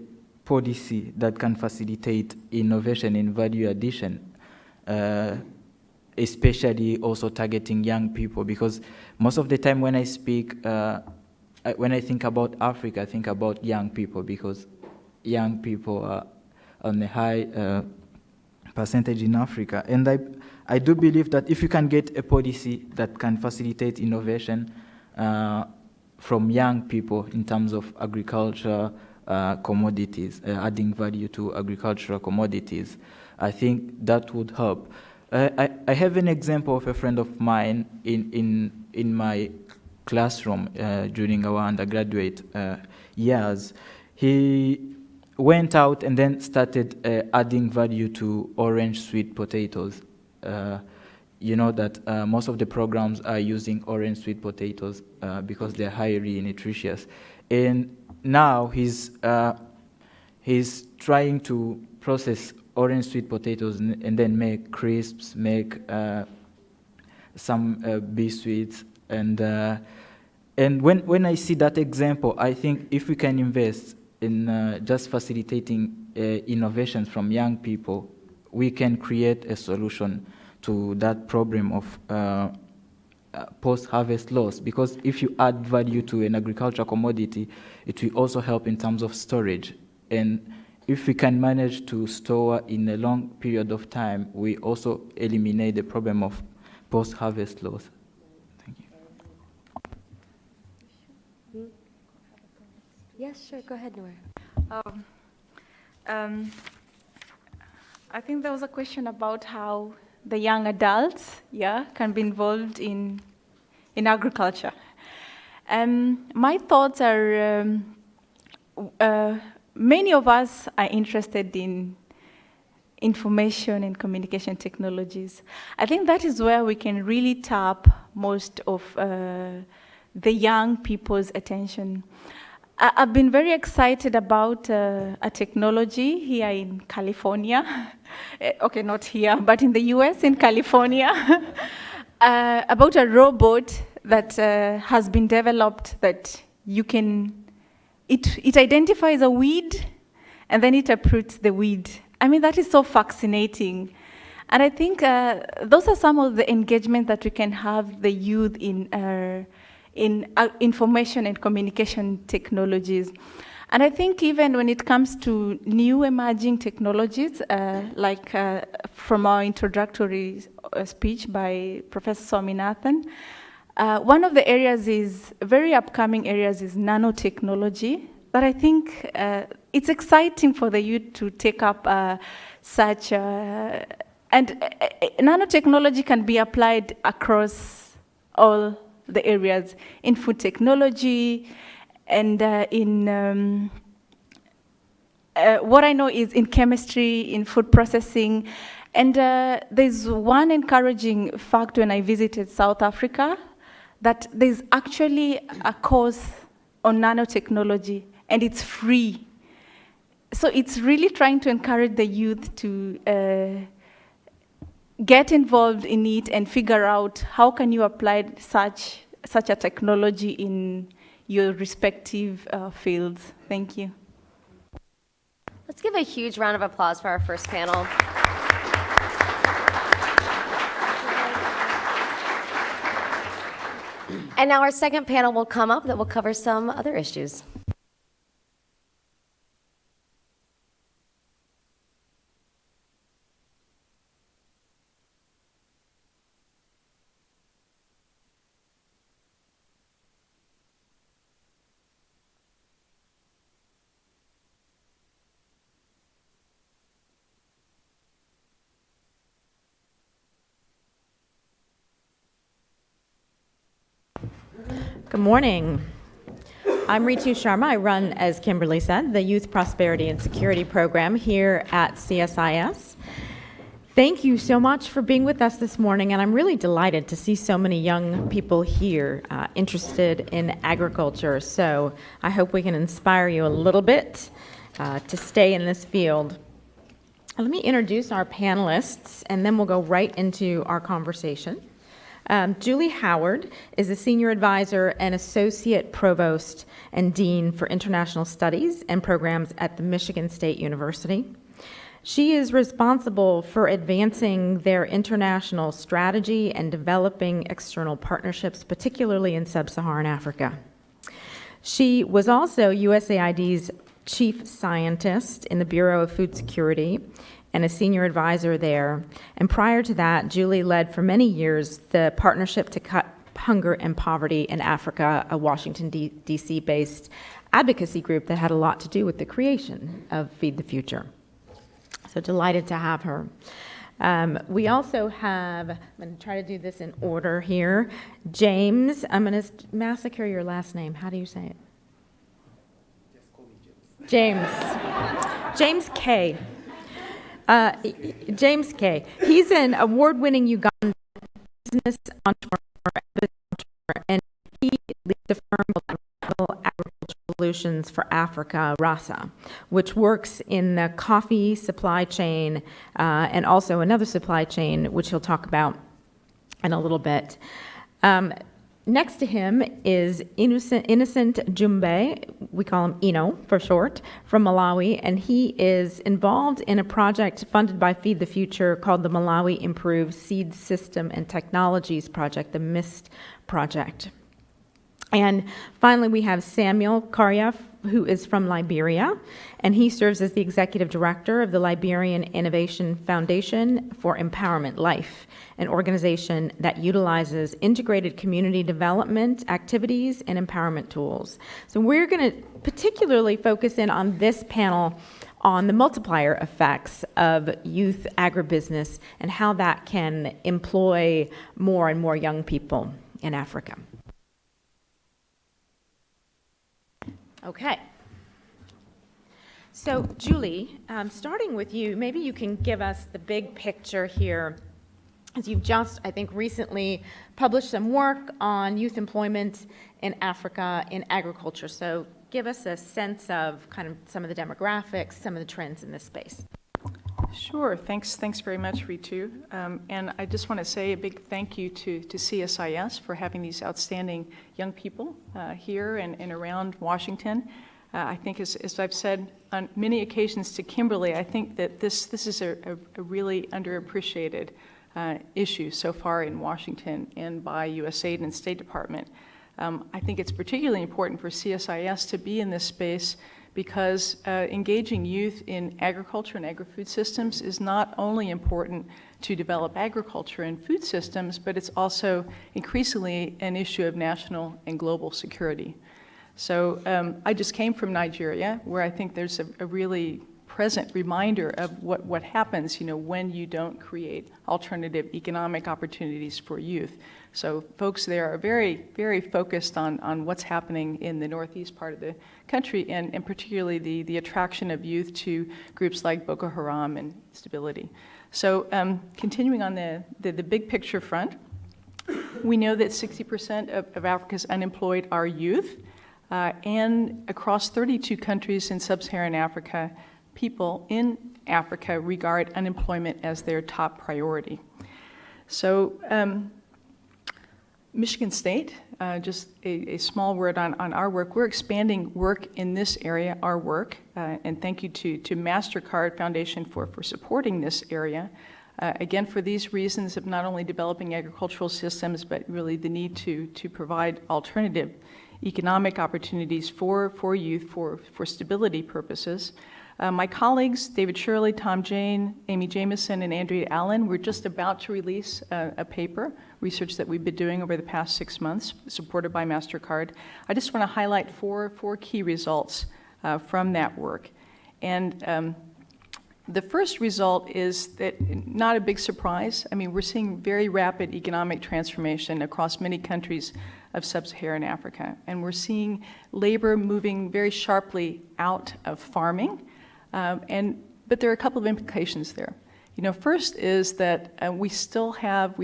policy that can facilitate innovation in value addition, especially also targeting young people, because most of the time when I speak, when I think about Africa, I think about young people, because young people are on a high percentage in Africa. And I do believe that if you can get a policy that can facilitate innovation from young people in terms of agriculture, commodities, adding value to agricultural commodities, I think that would help. I have an example of a friend of mine in my classroom during our undergraduate years. He went out and then started adding value to orange sweet potatoes. You know that most of the programs are using orange sweet potatoes because they're highly nutritious. And now he's trying to process orange sweet potatoes and then make crisps, make some bee sweets. And when I see that example, I think if we can invest in just facilitating innovations from young people, we can create a solution to that problem of post-harvest loss. Because if you add value to an agricultural commodity, it will also help in terms of storage. And if we can manage to store in a long period of time, we also eliminate the problem of post-harvest loss. Thank you. Yes, sure. Go ahead, Nora. I think there was a question about how the young adults, can be involved in agriculture. My thoughts are, many of us are interested in information and communication technologies. I think that is where we can really tap most of the young people's attention. I've been very excited about a technology here in California. Okay, not here, but in the US, in California, about a robot that has been developed that you can, it identifies a weed and then it uproots the weed. I mean, that is so fascinating. And I think those are some of the engagement that we can have the youth in information and communication technologies. And I think even when it comes to new emerging technologies, like from our introductory speech by Professor Swaminathan, one of the areas is, very upcoming areas is nanotechnology, that I think it's exciting for the youth to take up such, and nanotechnology can be applied across all the areas, in food technology, and in what I know is in chemistry, in food processing. And there's one encouraging fact when I visited South Africa, that there's actually a course on nanotechnology, and it's free. So it's really trying to encourage the youth to get involved in it and figure out how can you apply such a technology in your respective fields. Thank you. Let's give a huge round of applause for our first panel. And now our second panel will come up that will cover some other issues. Good morning. I'm Ritu Sharma. I run, as Kimberly said, the Youth Prosperity and Security Program here at CSIS. Thank you so much for being with us this morning, and I'm really delighted to see so many young people here interested in agriculture. So I hope we can inspire you a little bit to stay in this field. Let me introduce our panelists, and then we'll go right into our conversation. Julie Howard is a senior advisor and associate provost and dean for international studies and programs at the Michigan State University. She is responsible for advancing their international strategy and developing external partnerships, particularly in sub-Saharan Africa. She was also USAID's chief scientist in the Bureau of Food Security and a senior advisor there. And prior to that, Julie led for many years the Partnership to Cut Hunger and Poverty in Africa, a Washington, D.C.-based advocacy group that had a lot to do with the creation of Feed the Future. So delighted to have her. We also have, I'm going to try to do this in order here, James. I'm going to massacre your last name. How do you say it? Just call me James. James K. James K. He's an award-winning Ugandan business entrepreneur, and he leads a firm called Agricultural Solutions for Africa, RASA, which works in the coffee supply chain and also another supply chain, which he'll talk about in a little bit. Next to him is Innocent Jumbe, we call him Ino for short, from Malawi, and he is involved in a project funded by Feed the Future called the Malawi Improved Seed System and Technologies Project, the MIST project. And finally, we have Samuel Karyaf, who is from Liberia, and he serves as the executive director of the Liberian Innovation Foundation for Empowerment Life, an organization that utilizes integrated community development activities and empowerment tools. So we're going to particularly focus in on this panel on the multiplier effects of youth agribusiness and how that can employ more and more young people in Africa. Okay. So, Julie, starting with you, maybe you can give us the big picture here, as you've just, I think, recently published some work on youth employment in Africa in agriculture. So give us a sense of kind of some of the demographics, some of the trends in this space. Sure. Thanks very much, Ritu. And I just want to say a big thank you to CSIS for having these outstanding young people here and around Washington. I think, as I've said on many occasions to Kimberly, I think that this is a really underappreciated issue so far in Washington and by USAID and State Department. I think it's particularly important for CSIS to be in this space because engaging youth in agriculture and agri-food systems is not only important to develop agriculture and food systems, but it's also increasingly an issue of national and global security. So I just came from Nigeria, where I think there's a really present reminder of what happens, when you don't create alternative economic opportunities for youth. So folks there are very, very focused on what's happening in the northeast part of the country, and particularly the attraction of youth to groups like Boko Haram and stability. So continuing on the big picture front, we know that 60% of Africa's unemployed are youth, and across 32 countries in sub-Saharan Africa, people in Africa regard unemployment as their top priority. So Michigan State, just a small word on our work. We're expanding work in this area, our work, and thank you to MasterCard Foundation for supporting this area. Again, for these reasons of not only developing agricultural systems, but really the need to provide alternative economic opportunities for youth for stability purposes. My colleagues, David Shirley, Tom Jane, Amy Jameson, and Andrea Allen, we're just about to release a paper, research that we've been doing over the past 6 months, supported by MasterCard. I just want to highlight four key results from that work. And the first result is that, not a big surprise, we're seeing very rapid economic transformation across many countries of sub-Saharan Africa. And we're seeing labor moving very sharply out of farming. But there are a couple of implications there. First is that we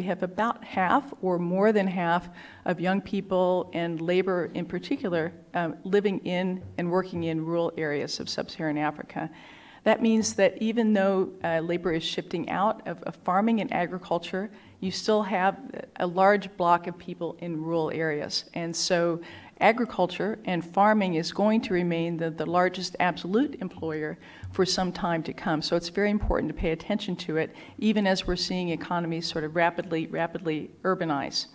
have about half or more than half of young people and labor in particular living in and working in rural areas of sub-Saharan Africa. That means that even though labor is shifting out of farming and agriculture, you still have a large block of people in rural areas. And so agriculture and farming is going to remain the largest absolute employer for some time to come. So it's very important to pay attention to it, even as we're seeing economies sort of rapidly urbanize.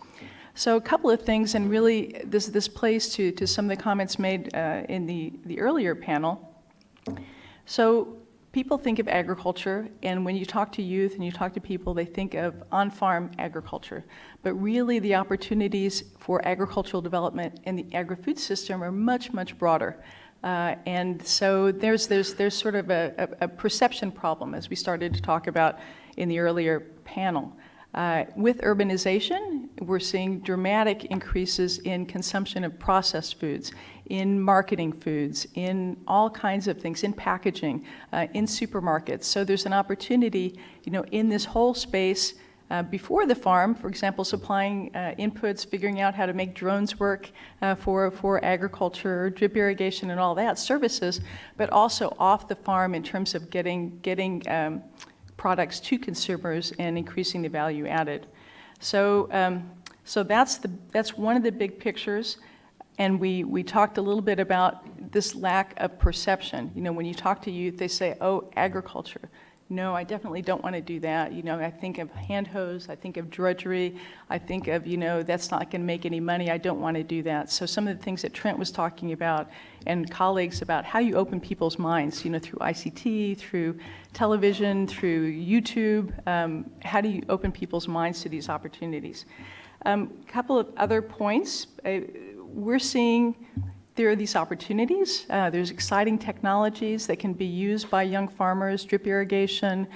So a couple of things, and really this plays to some of the comments made in the earlier panel. So people think of agriculture, and when you talk to youth and you talk to people, they think of on-farm agriculture. But really the opportunities for agricultural development in the agri-food system are much, much broader. And so there's sort of a perception problem, as we started to talk about in the earlier panel. With urbanization, we're seeing dramatic increases in consumption of processed foods, in marketing foods, in all kinds of things, in packaging, in supermarkets. So there's an opportunity, in this whole space before the farm, for example, supplying inputs, figuring out how to make drones work for agriculture, drip irrigation and all that, services, but also off the farm in terms of getting products to consumers and increasing the value added. So that's one of the big pictures. And we talked a little bit about this lack of perception. You know, when you talk to youth, they say, oh, agriculture. No, I definitely don't want to do that. You know, I think of hand hose, I think of drudgery, I think of, you know, that's not going to make any money, I don't want to do that. So some of the things that Trent was talking about and colleagues about how you open people's minds, you know, through ICT, through television, through YouTube, how do you open people's minds to these opportunities? A couple of other points. We're seeing there are these opportunities. There's exciting technologies that can be used by young farmers, drip irrigation,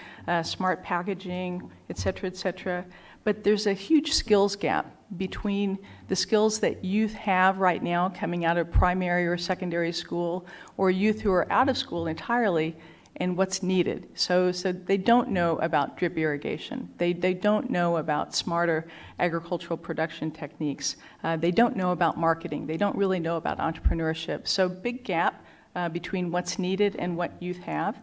smart packaging, et cetera, but there's a huge skills gap between the skills that youth have right now coming out of primary or secondary school, or youth who are out of school entirely, and what's needed. So they don't know about drip irrigation. They don't know about smarter agricultural production techniques. They don't know about marketing. They don't really know about entrepreneurship. So big gap between what's needed and what youth have.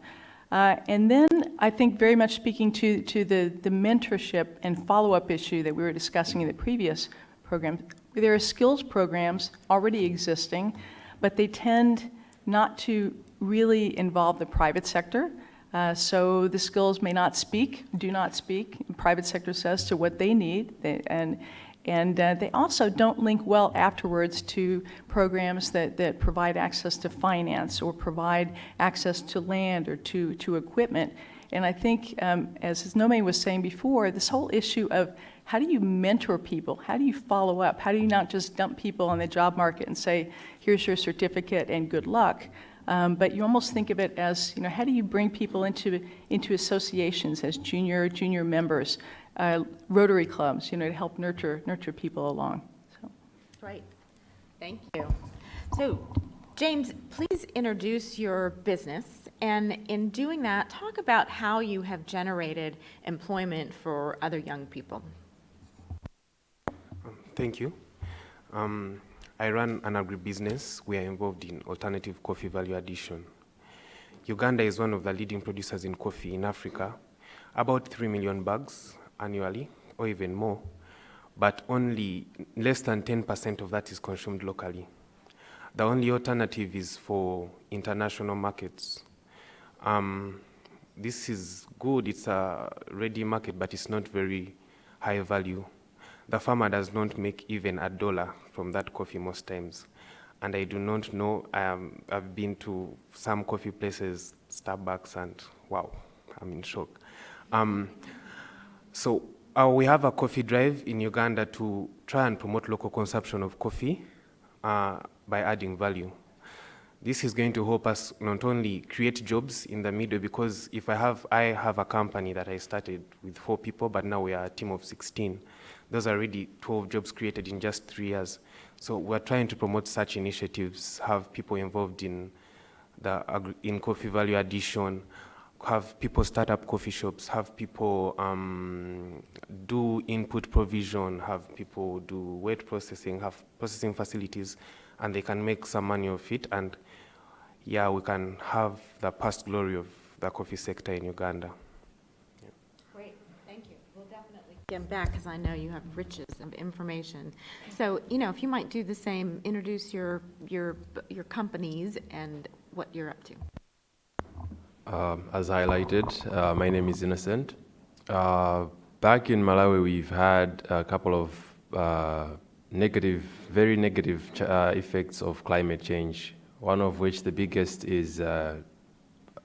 And then I think very much speaking to the mentorship and follow-up issue that we were discussing in the previous program, there are skills programs already existing, but they tend not to really involve the private sector. So the skills may not speak, do not speak, the private sector says, to what they need. And they also don't link well afterwards to programs that provide access to finance or provide access to land or to equipment. And I think, as Nome was saying before, this whole issue of how do you mentor people? How do you follow up? How do you not just dump people on the job market and say, here's your certificate and good luck? But you almost think of it as, you know, how do you bring people into associations as junior members, Rotary clubs, you know, to help nurture people along. So. Right. Thank you. So, James, please introduce your business, and in doing that, talk about how you have generated employment for other young people. Thank you. I run an agribusiness. We are involved in alternative coffee value addition. Uganda is one of the leading producers in coffee in Africa, about 3 million bags annually, or even more, but only less than 10% of that is consumed locally. The only alternative is for international markets. This is good, it's a ready market, but it's not very high value. The farmer does not make even $1 from that coffee most times. And I do not know, I've been to some coffee places, Starbucks, and wow, I'm in shock. So we have a coffee drive in Uganda to try and promote local consumption of coffee by adding value. This is going to help us not only create jobs in the middle, because if I have a company that I started with 4 people, but now we are a team of 16. Those are already 12 jobs created in just 3 years. So we're trying to promote such initiatives, have people involved in coffee value addition, have people start up coffee shops, have people do input provision, have people do wet processing, have processing facilities, and they can make some money of it. And yeah, we can have the past glory of the coffee sector in Uganda. Great, thank you. We'll definitely get back because I know you have riches of information. So, you know, if you might do the same, introduce your companies and what you're up to. As highlighted, my name is Innocent. Back in Malawi, we've had a couple of very negative effects of climate change. One of which, the biggest, is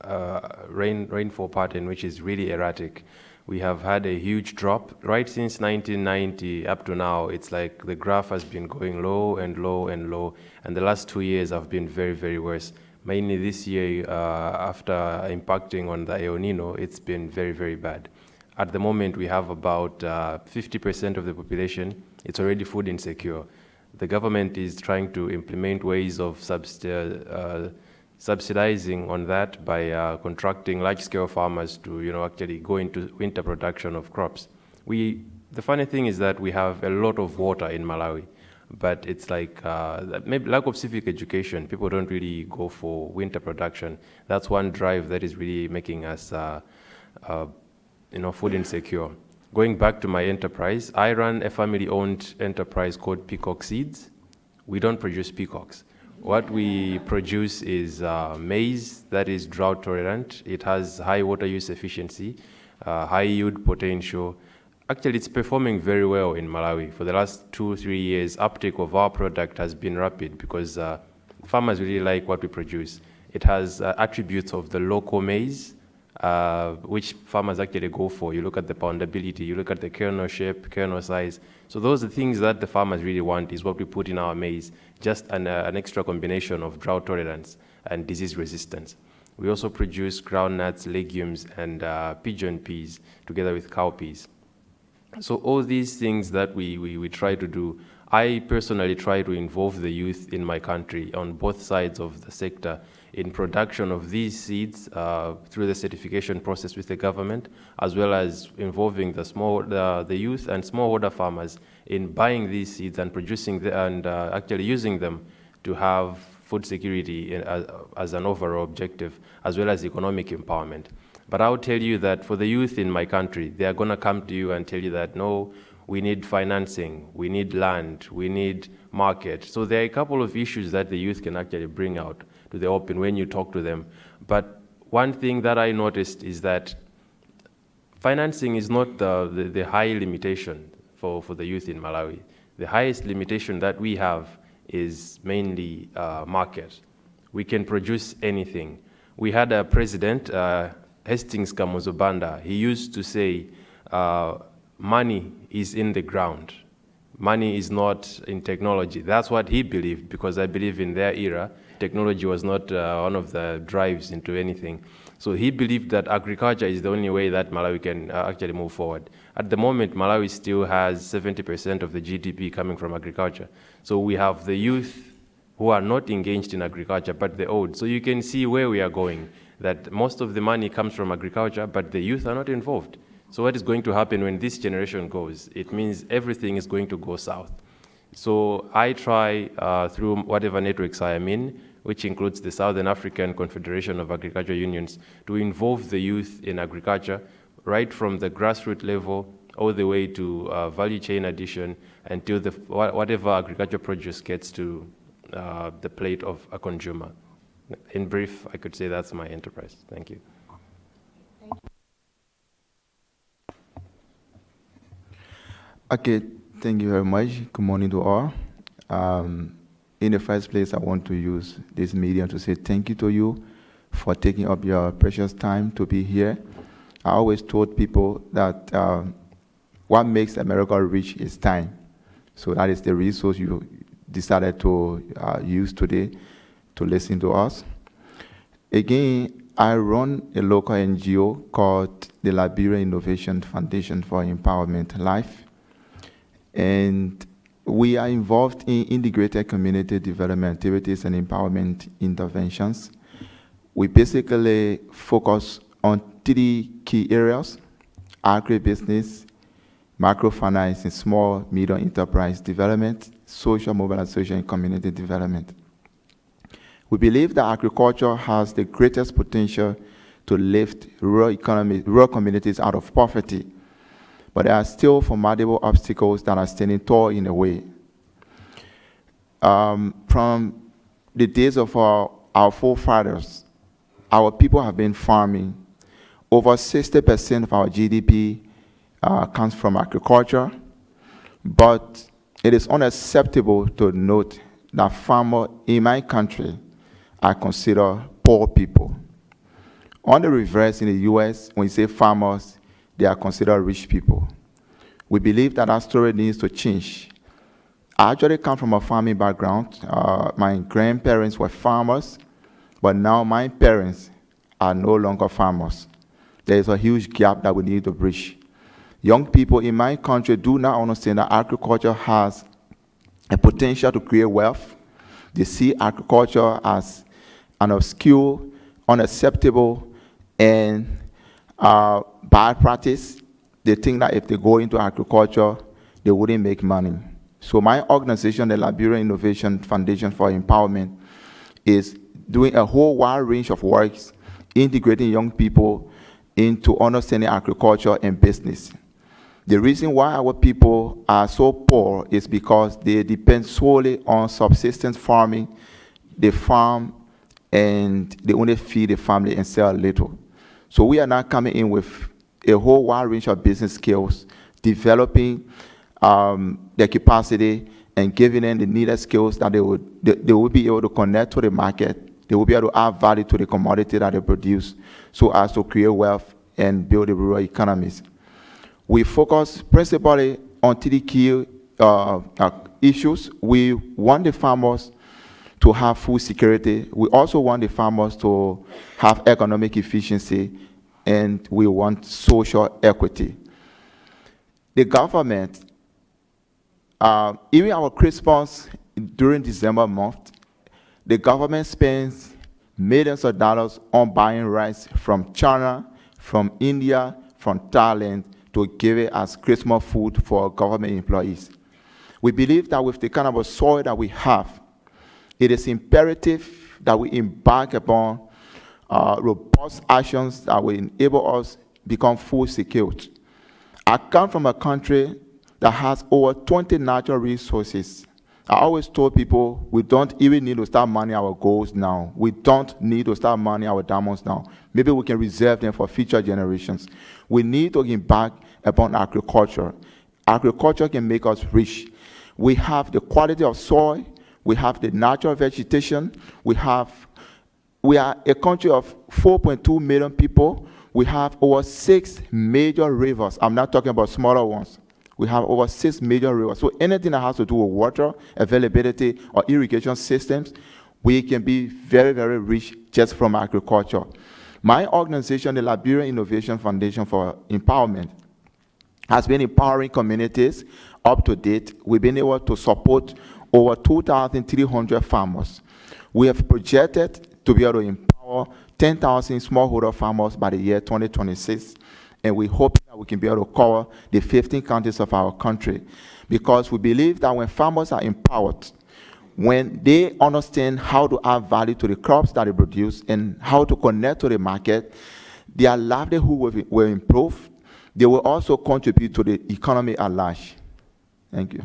rainfall pattern, which is really erratic. We have had a huge drop right since 1990 up to now. It's like the graph has been going low and low and low, and the last 2 years have been very, very worse. Mainly this year, after impacting on the El Nino, it's been very, very bad. At the moment, we have about 50% of the population. It's already food insecure. The government is trying to implement ways of subsidizing on that by contracting large-scale farmers to, actually go into winter production of crops. The funny thing is that we have a lot of water in Malawi, but it's like maybe lack of civic education. People don't really go for winter production. That's one drive that is really making us, food insecure. Going back to my enterprise, I run a family-owned enterprise called Peacock Seeds. We don't produce peacocks. What we produce is maize that is drought tolerant. It has high water use efficiency, high yield potential. Actually, it's performing very well in Malawi. For the last 2-3 years, uptake of our product has been rapid because farmers really like what we produce. It has attributes of the local maize, which farmers actually go for. You look at the poundability, you look at the kernel shape, kernel size. So those are the things that the farmers really want, is what we put in our maize, just an extra combination of drought tolerance and disease resistance. We also produce groundnuts, legumes, and pigeon peas together with cowpeas. So all these things that we try to do, I personally try to involve the youth in my country on both sides of the sector in production of these seeds through the certification process with the government, as well as involving the youth and smallholder farmers in buying these seeds and producing and actually using them to have food security as an overall objective, as well as economic empowerment. But I'll tell you that for the youth in my country, they are going to come to you and tell you that, no, we need financing, we need land, we need market. So there are a couple of issues that the youth can actually bring out to the open when you talk to them. But one thing that I noticed is that financing is not the high limitation for the youth in Malawi. The highest limitation that we have is mainly market. We can produce anything. We had a president, Hastings Kamuzobanda. He used to say, money is in the ground. Money is not in technology. That's what he believed, because I believe in their era, technology was not one of the drives into anything. So he believed that agriculture is the only way that Malawi can actually move forward. At the moment, Malawi still has 70% of the GDP coming from agriculture. So we have the youth who are not engaged in agriculture, but the old. So you can see where we are going, that most of the money comes from agriculture, but the youth are not involved. So what is going to happen when this generation goes? It means everything is going to go south. So I try through whatever networks I am in, which includes the Southern African Confederation of Agriculture Unions, to involve the youth in agriculture, right from the grassroots level all the way to value chain addition until whatever agriculture produce gets to the plate of a consumer. In brief, I could say that's my enterprise. Thank you. Okay, thank you very much. Good morning to all. In the first place, I want to use this medium to say thank you to you for taking up your precious time to be here. I always told people that what makes America rich is time. So that is the resource you decided to use today to listen to us. Again, I run a local NGO called the Liberia Innovation Foundation for Empowerment Life. And we are involved in integrated community development activities and empowerment interventions. We basically focus on 3 key areas: agribusiness, microfinance, and small, medium enterprise development, social mobilization, and community development. We believe that agriculture has the greatest potential to lift rural communities out of poverty, but there are still formidable obstacles that are standing tall in the way. From the days of our forefathers, our people have been farming. Over 60% of our GDP comes from agriculture, but it is unacceptable to note that farmers in my country are considered poor people. On the reverse, in the US, when you say farmers, they are considered rich people. We believe that our story needs to change. I actually come from a farming background. My grandparents were farmers, but now my parents are no longer farmers. There is a huge gap that we need to bridge. Young people in my country do not understand that agriculture has a potential to create wealth. They see agriculture as an obscure, unacceptable, and bad practice. they think that if they go into agriculture, they wouldn't make money. So my organization, the Liberian Innovation Foundation for Empowerment, is doing a whole wide range of works, integrating young people into understanding agriculture and business. The reason why our people are so poor is because they depend solely on subsistence farming. They farm and they only feed the family and sell a little. So we are now coming in with a whole wide range of business skills, developing their capacity and giving them the needed skills that they will be able to connect to the market. They will be able to add value to the commodity that they produce so as to create wealth and build the rural economies. We focus principally on 3 key issues. We want the farmers to have food security. We also want the farmers to have economic efficiency, and we want social equity. The government, even our Christmas during December month, the government spends millions of dollars on buying rice from China, from India, from Thailand, to give it as Christmas food for government employees. We believe that with the kind of a soil that we have, it is imperative that we embark upon robust actions that will enable us become food secure. I come from a country that has over 20 natural resources. I always told people we don't even need to start mining our golds now. We don't need to start mining our diamonds now. Maybe we can reserve them for future generations. We need to embark upon agriculture. Agriculture can make us rich. We have the quality of soil. We have the natural vegetation. We are a country of 4.2 million people. We have over 6 major rivers. I'm not talking about smaller ones. We have over 6 major rivers. So anything that has to do with water availability or irrigation systems, we can be very, very rich just from agriculture. My organization, the Liberian Innovation Foundation for Empowerment, has been empowering communities up to date. We've been able to support over 2,300 farmers. We have projected to be able to empower 10,000 smallholder farmers by the year 2026. And we hope that we can be able to cover the 15 counties of our country, because we believe that when farmers are empowered, when they understand how to add value to the crops that they produce and how to connect to the market, their livelihood will improve. They will also contribute to the economy at large. Thank you.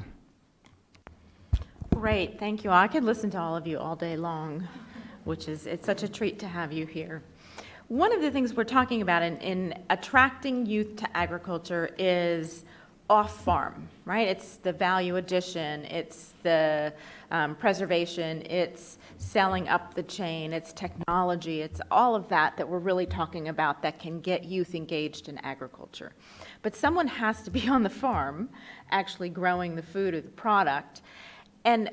Great, thank you. I could listen to all of you all day long, it's such a treat to have you here. One of the things we're talking about in attracting youth to agriculture is off-farm, right? It's the value addition, it's the preservation, it's selling up the chain, it's technology, it's all of that we're really talking about that can get youth engaged in agriculture. But someone has to be on the farm actually growing the food or the product. And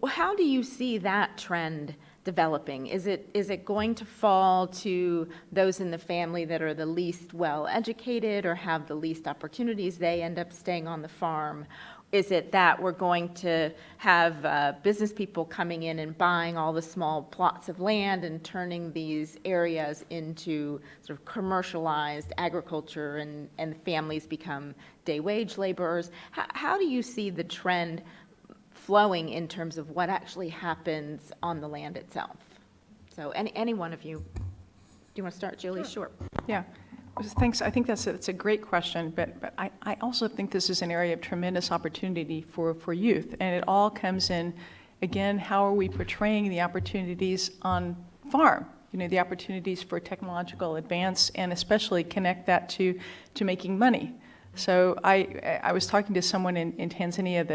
how do you see that trend developing? Is it going to fall to those in the family that are the least well educated or have the least opportunities? They end up staying on the farm. Is it that we're going to have business people coming in and buying all the small plots of land and turning these areas into sort of commercialized agriculture, and families become day wage laborers? How do you see the trend flowing in terms of what actually happens on the land itself? So any one of you, do you want to start, Julie? Sure. Yeah. Thanks. I think that's a great question, but I also think this is an area of tremendous opportunity for youth, and it all comes in, again, how are we portraying the opportunities on farm? The opportunities for technological advance, and especially connect that to making money. So I was talking to someone in Tanzania,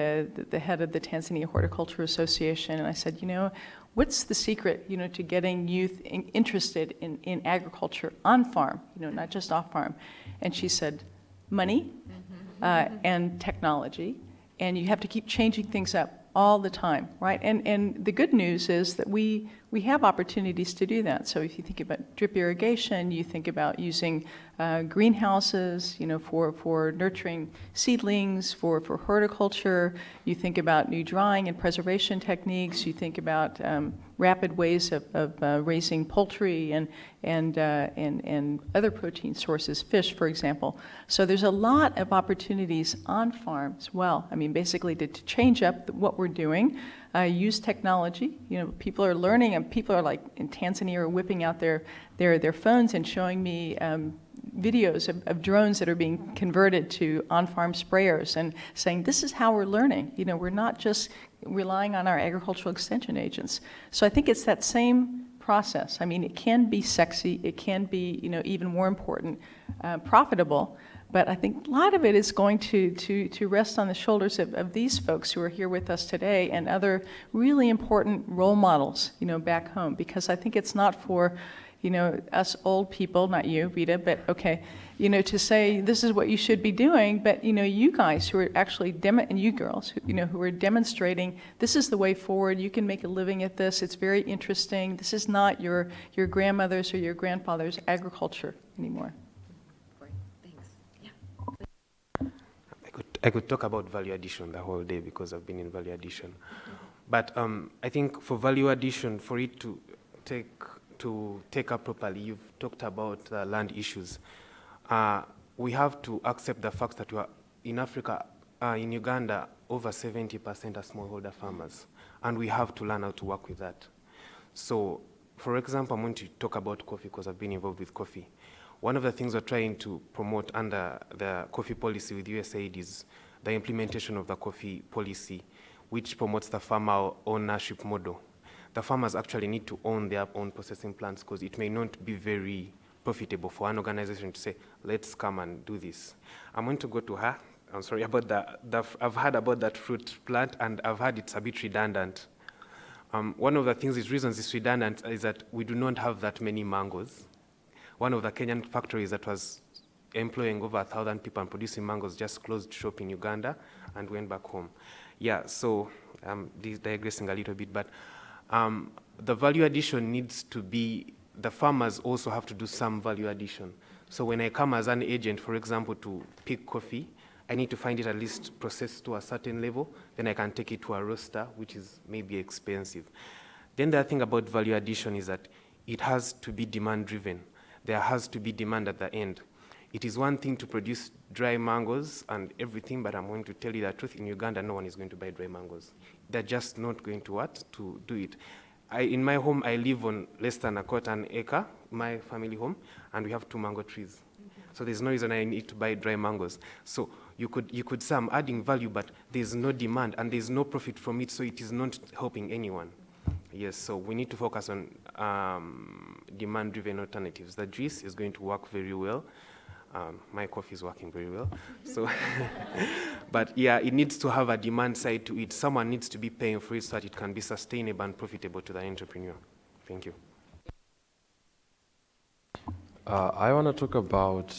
the head of the Tanzania Horticulture Association, and I said, what's the secret, to getting youth interested in agriculture on farm, not just off farm? And she said, money and technology, and you have to keep changing things up all the time, right? And the good news is that we we have opportunities to do that. So if you think about drip irrigation, you think about using greenhouses, for nurturing seedlings, for horticulture. You think about new drying and preservation techniques. You think about rapid ways of raising poultry and other protein sources, fish, for example. So there's a lot of opportunities on farm as well. I mean, basically to change up what we're doing, use technology. People are learning, and people are like in Tanzania are whipping out their phones and showing me videos of drones that are being converted to on-farm sprayers and saying, this is how we're learning. We're not just relying on our agricultural extension agents. So I think it's that same process. I mean, it can be sexy, it can be, even more important, profitable, but I think a lot of it is going to rest on the shoulders of these folks who are here with us today and other really important role models, back home, because I think it's not for us old people, not you, Rita, but okay, to say this is what you should be doing, but you guys who are actually and you girls, who are demonstrating this is the way forward. You can make a living at this. It's very interesting. This is not your grandmother's or your grandfather's agriculture anymore. Great, thanks. Yeah. I could talk about value addition the whole day because I've been in value addition, but I think for value addition, for it to take up properly, you've talked about land issues. We have to accept the fact that we are in Africa, in Uganda, over 70% are smallholder farmers, and we have to learn how to work with that. So, for example, I'm going to talk about coffee because I've been involved with coffee. One of the things we're trying to promote under the coffee policy with USAID is the implementation of the coffee policy, which promotes the farmer ownership model. The farmers actually need to own their own processing plants because it may not be very profitable for an organization to say, let's come and do this. I'm going to go to her. I'm sorry about I've heard about that fruit plant and I've heard it's a bit redundant. One of the reasons it's redundant is that we do not have that many mangoes. One of the Kenyan factories that was employing over 1,000 people and producing mangoes just closed shop in Uganda and went back home. Yeah, so I'm digressing a little bit, but the value addition needs to be, the farmers also have to do some value addition. So when I come as an agent, for example, to pick coffee, I need to find it at least processed to a certain level, then I can take it to a roaster, which is maybe expensive. Then the other thing about value addition is that it has to be demand driven. There has to be demand at the end. It is one thing to produce dry mangoes and everything, but I'm going to tell you the truth, in Uganda, no one is going to buy dry mangoes. They're just not going to do it. In my home, I live on less than a quarter an acre, my family home, and we have 2 mango trees. So there's no reason I need to buy dry mangoes. So you could say I'm adding value, but there's no demand and there's no profit from it, so it is not helping anyone. Yes, so we need to focus on demand-driven alternatives. The juice is going to work very well. My coffee is working very well. So, but yeah, it needs to have a demand side to it. Someone needs to be paying for it so that it can be sustainable and profitable to the entrepreneur. Thank you. I want to talk about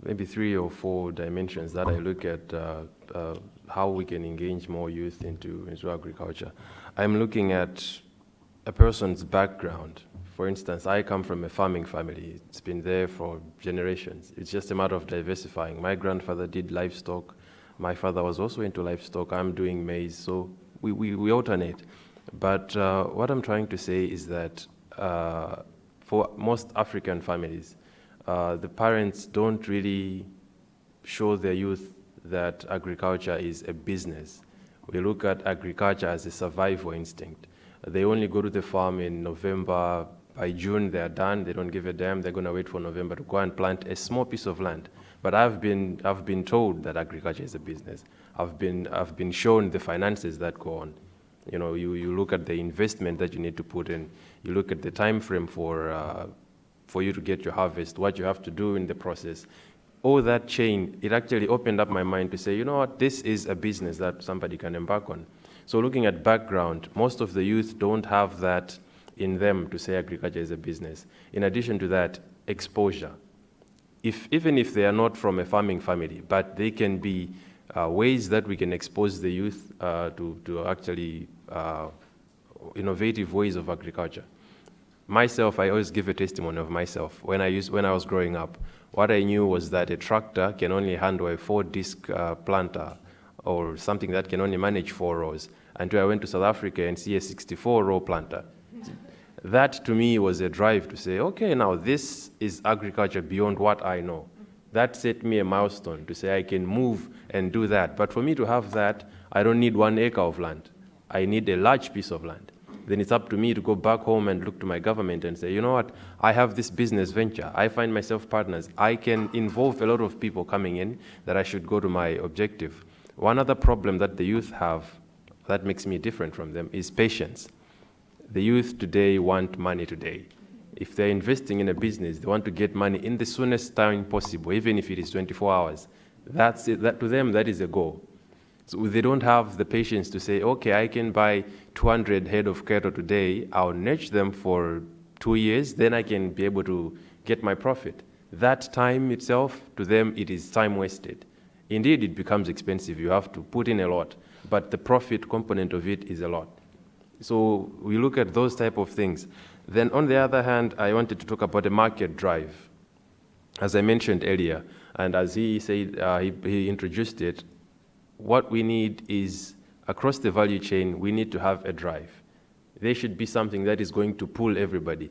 maybe 3 or 4 dimensions that I look at how we can engage more youth into agriculture. I'm looking at a person's background. For instance, I come from a farming family. It's been there for generations. It's just a matter of diversifying. My grandfather did livestock. My father was also into livestock. I'm doing maize, so we alternate. But what I'm trying to say is that for most African families, the parents don't really show their youth that agriculture is a business. We look at agriculture as a survival instinct. They only go to the farm in November. By June, they're done. They don't give a damn. They're going to wait for November to go and plant a small piece of land. But I've been told that agriculture is a business. I've been shown the finances that go on. You know, you look at the investment that you need to put in. You look at the time frame for you to get your harvest, what you have to do in the process. All that chain, it actually opened up my mind to say, you know what, this is a business that somebody can embark on. So looking at background, most of the youth don't have that in them to say agriculture is a business. In addition to that, exposure. Even if they are not from a farming family, but they can be ways that we can expose the youth to actually innovative ways of agriculture. Myself, I always give a testimony of myself. When I was growing up, what I knew was that a tractor can only handle a 4-disc planter, or something that can only manage 4 rows, until I went to South Africa and see a 64-row planter. That to me was a drive to say, okay, now this is agriculture beyond what I know. That set me a milestone to say I can move and do that. But for me to have that, I don't need 1 acre of land. I need a large piece of land. Then it's up to me to go back home and look to my government and say, you know what, I have this business venture. I find myself partners. I can involve a lot of people coming in that I should go to my objective. One other problem that the youth have that makes me different from them is patience. The youth today want money today. If they're investing in a business, they want to get money in the soonest time possible, even if it is 24 hours. That's it. That, to them, that is a goal. So they don't have the patience to say, okay, I can buy 200 head of cattle today, I'll nurture them for 2 years, then I can be able to get my profit. That time itself, to them, it is time wasted. Indeed, it becomes expensive. You have to put in a lot, but the profit component of it is a lot. So we look at those type of things. Then on the other hand, I wanted to talk about a market drive. As I mentioned earlier, and as he said, he introduced it, what we need is, across the value chain, we need to have a drive. There should be something that is going to pull everybody.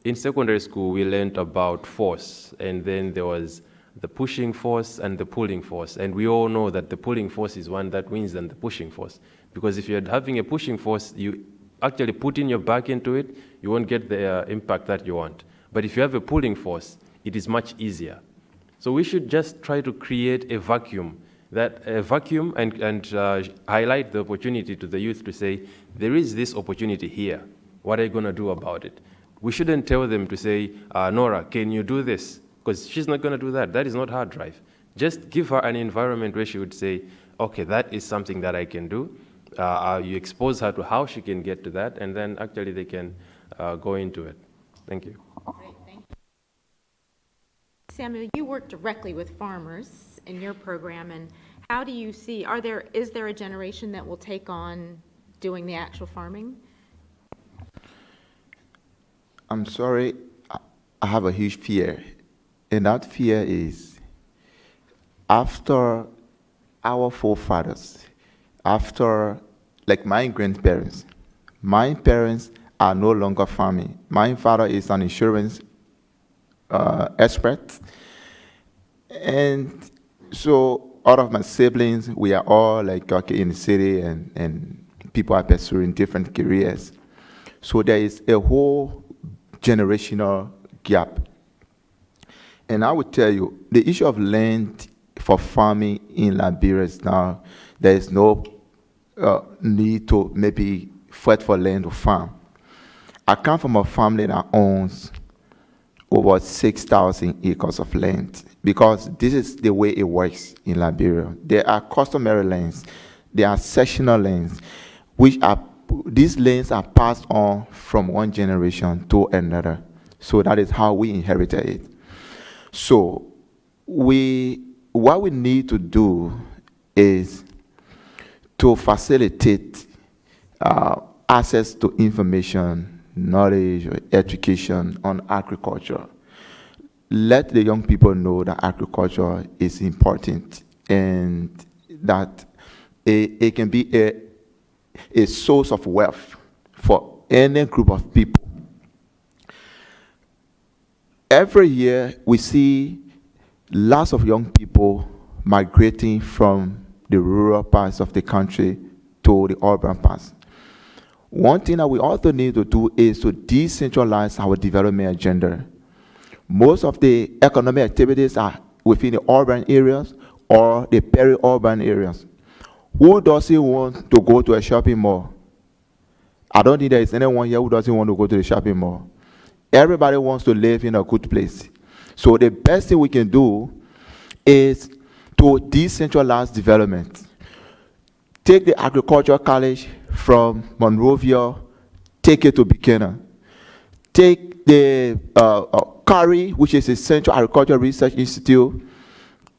In secondary school, we learned about force, and then there was the pushing force and the pulling force. And we all know that the pulling force is one that wins than the pushing force. Because if you're having a pushing force, you actually put in your back into it, you won't get the impact that you want. But if you have a pulling force, it is much easier. So we should just try to create a vacuum, and highlight the opportunity to the youth to say, there is this opportunity here. What are you going to do about it? We shouldn't tell them to say, Nora, can you do this? Because she's not going to do that. That is not her drive. Just give her an environment where she would say, okay, that is something that I can do. You expose her to how she can get to that, and then actually they can go into it. Thank you. Great, thank you. Samuel, you work directly with farmers in your program, and how do you see, is there a generation that will take on doing the actual farming? I'm sorry, I have a huge fear. And that fear is, after our forefathers, after, like my grandparents, my parents are no longer farming. My father is an insurance expert. And so all of my siblings, we are all like okay, in the city, and people are pursuing different careers. So there is a whole generational gap. And I would tell you, the issue of land for farming in Liberia is now, there is no need to maybe fight for land to farm. I come from a family that owns over 6,000 acres of land, because this is the way it works in Liberia. There are customary lands, there are sectional lands, these lands are passed on from one generation to another. So that is how we inherited it. So what we need to do is to facilitate access to information, knowledge, or education on agriculture. Let the young people know that agriculture is important, and that it can be a source of wealth for any group of people. Every year, we see lots of young people migrating from the rural parts of the country to the urban parts. One thing that we also need to do is to decentralize our development agenda. Most of the economic activities are within the urban areas or the peri-urban areas. Who doesn't want to go to a shopping mall? I don't think there is anyone here who doesn't want to go to the shopping mall. Everybody wants to live in a good place. So the best thing we can do is to decentralize development. Take the agricultural college from Monrovia, take it to Buchanan. Take the CARI, which is the Central Agricultural Research Institute,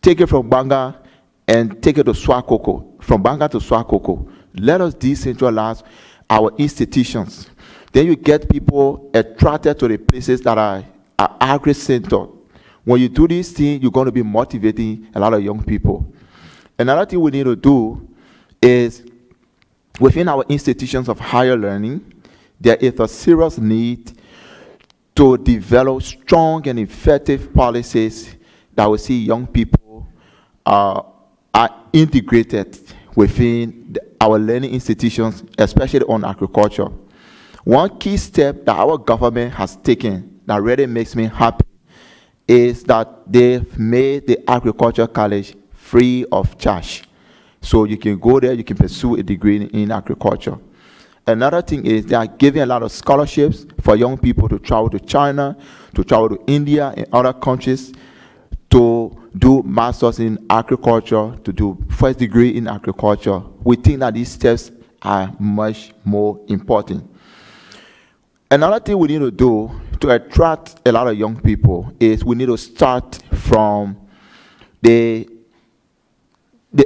take it from Banga and take it to Swakoko, from Banga to Swakoko. Let us decentralize our institutions. Then you get people attracted to the places that are agri-centered. When you do this thing, you're going to be motivating a lot of young people. Another thing we need to do is, within our institutions of higher learning, there is a serious need to develop strong and effective policies that will see young people are integrated within our learning institutions, especially on agriculture. One key step that our government has taken that really makes me happy is that they've made the agriculture college free of charge. So you can go there, you can pursue a degree in agriculture. Another thing is they are giving a lot of scholarships for young people to travel to China, to travel to India and other countries to do masters in agriculture, to do first degree in agriculture. We think that these steps are much more important. Another thing we need to do to attract a lot of young people is we need to start from the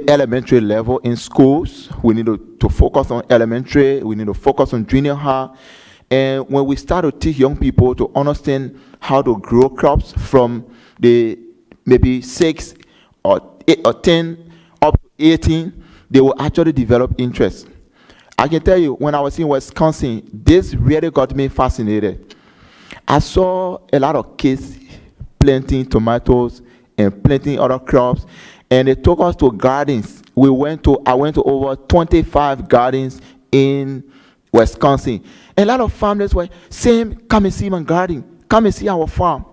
elementary level in schools. We need to focus on elementary. We need to focus on junior high. And when we start to teach young people to understand how to grow crops from the maybe 6 or 8 or 10 up to 18, they will actually develop interest. I can tell you, when I was in Wisconsin, this really got me fascinated. I saw a lot of kids planting tomatoes and planting other crops, and they took us to gardens. I went to over 25 gardens in Wisconsin. A lot of families were saying, come and see my garden, come and see our farm.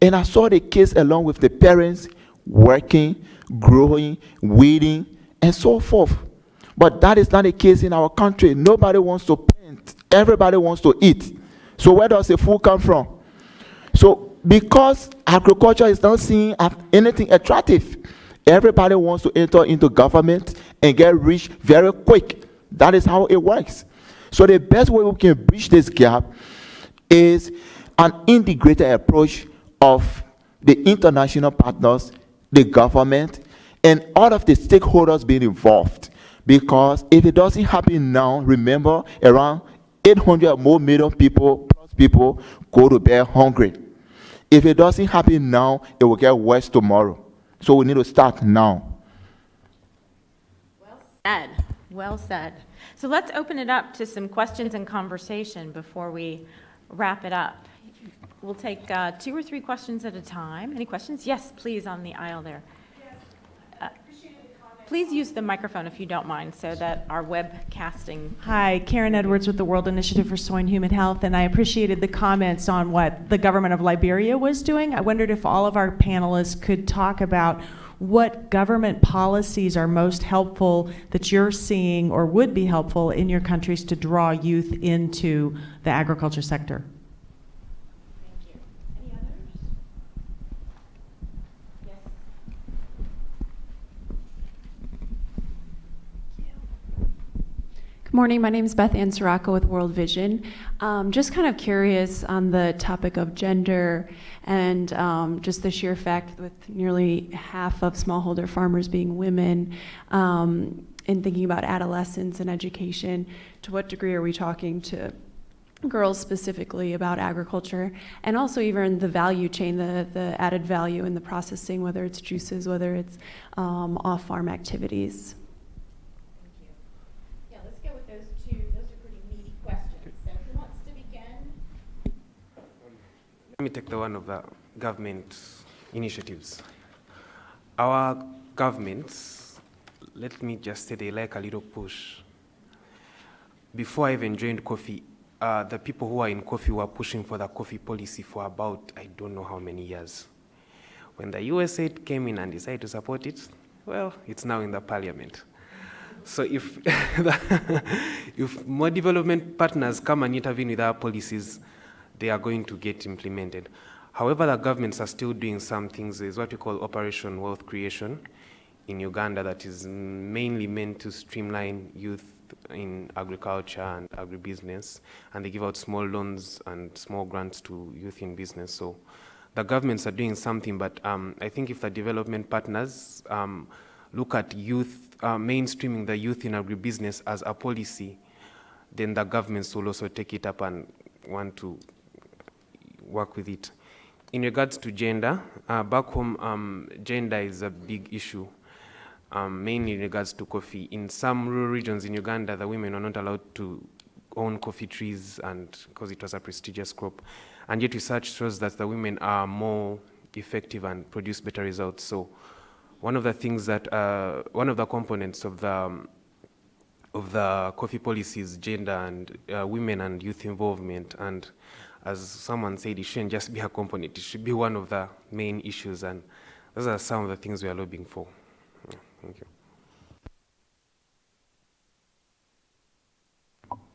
And I saw the kids along with the parents working, growing, weeding, and so forth. But that is not the case in our country. Nobody wants to plant. Everybody wants to eat. So where does the food come from? So because agriculture is not seen as anything attractive, everybody wants to enter into government and get rich very quick. That is how it works. So the best way we can bridge this gap is an integrated approach of the international partners, the government, and all of the stakeholders being involved. Because if it doesn't happen now, remember, around 800 more million people go to bed hungry. If it doesn't happen now, it will get worse tomorrow. So we need to start now. Well said. Well said. So let's open it up to some questions and conversation before we wrap it up. We'll take 2 or 3 questions at a time. Any questions? Yes, please, on the aisle there. Please use the microphone if you don't mind so that our webcasting... Hi, Karen Edwards with the World Initiative for Soy and Human Health, and I appreciated the comments on what the government of Liberia was doing. I wondered if all of our panelists could talk about what government policies are most helpful that you're seeing or would be helpful in your countries to draw youth into the agriculture sector. Thank you. Any others? Yes. Good morning. My name is Beth Ann Sirocco with World Vision. Just kind of curious on the topic of gender and just the sheer fact with nearly half of smallholder farmers being women, and thinking about adolescence and education. To what degree are we talking to girls specifically about agriculture, and also even the value chain, the added value in the processing, whether it's juices, whether it's off-farm activities? Let me take the one of the government initiatives. Our governments, let me just say, they like a little push. Before I even joined coffee, the people who are in coffee were pushing for the coffee policy for about, I don't know how many years. When the USAID came in and decided to support it, well, it's now in the parliament. So if, if more development partners come and intervene with our policies, they are going to get implemented. However, the governments are still doing some things. There's what we call Operation Wealth Creation in Uganda that is mainly meant to streamline youth in agriculture and agribusiness, and they give out small loans and small grants to youth in business. So the governments are doing something, but I think if the development partners look at youth, mainstreaming the youth in agribusiness as a policy, then the governments will also take it up and want to work with it. In regards to gender, back home, gender is a big issue, mainly in regards to coffee. In some rural regions in Uganda, the women are not allowed to own coffee trees, and because it was a prestigious crop. And yet research shows that the women are more effective and produce better results. So one of the things that, one of the components of the coffee policy is gender and women and youth involvement. And as someone said, it shouldn't just be a component, it should be one of the main issues. And those are some of the things we are lobbying for. Yeah, thank you.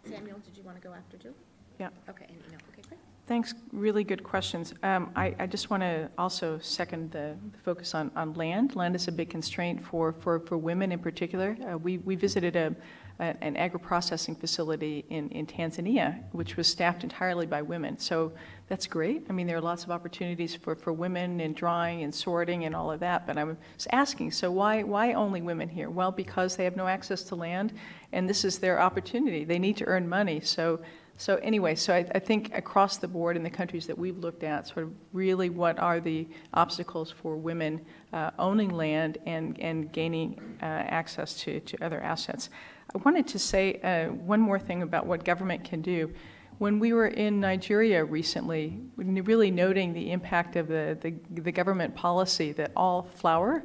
Samuel, did you want to go after Jill? Yeah. Okay, and Eno. Okay, great. Thanks. Really good questions. I just want to also second the focus on land. Land is a big constraint for women in particular. We visited an agro-processing facility in Tanzania, which was staffed entirely by women. So that's great. I mean, there are lots of opportunities for women in drying and sorting and all of that. But I was asking, so why only women here? Well, because they have no access to land, and this is their opportunity. They need to earn money. So anyway, I think across the board in the countries that we've looked at, sort of really what are the obstacles for women owning land and gaining access to other assets. I wanted to say one more thing about what government can do. When we were in Nigeria recently, really noting the impact of the government policy that all flours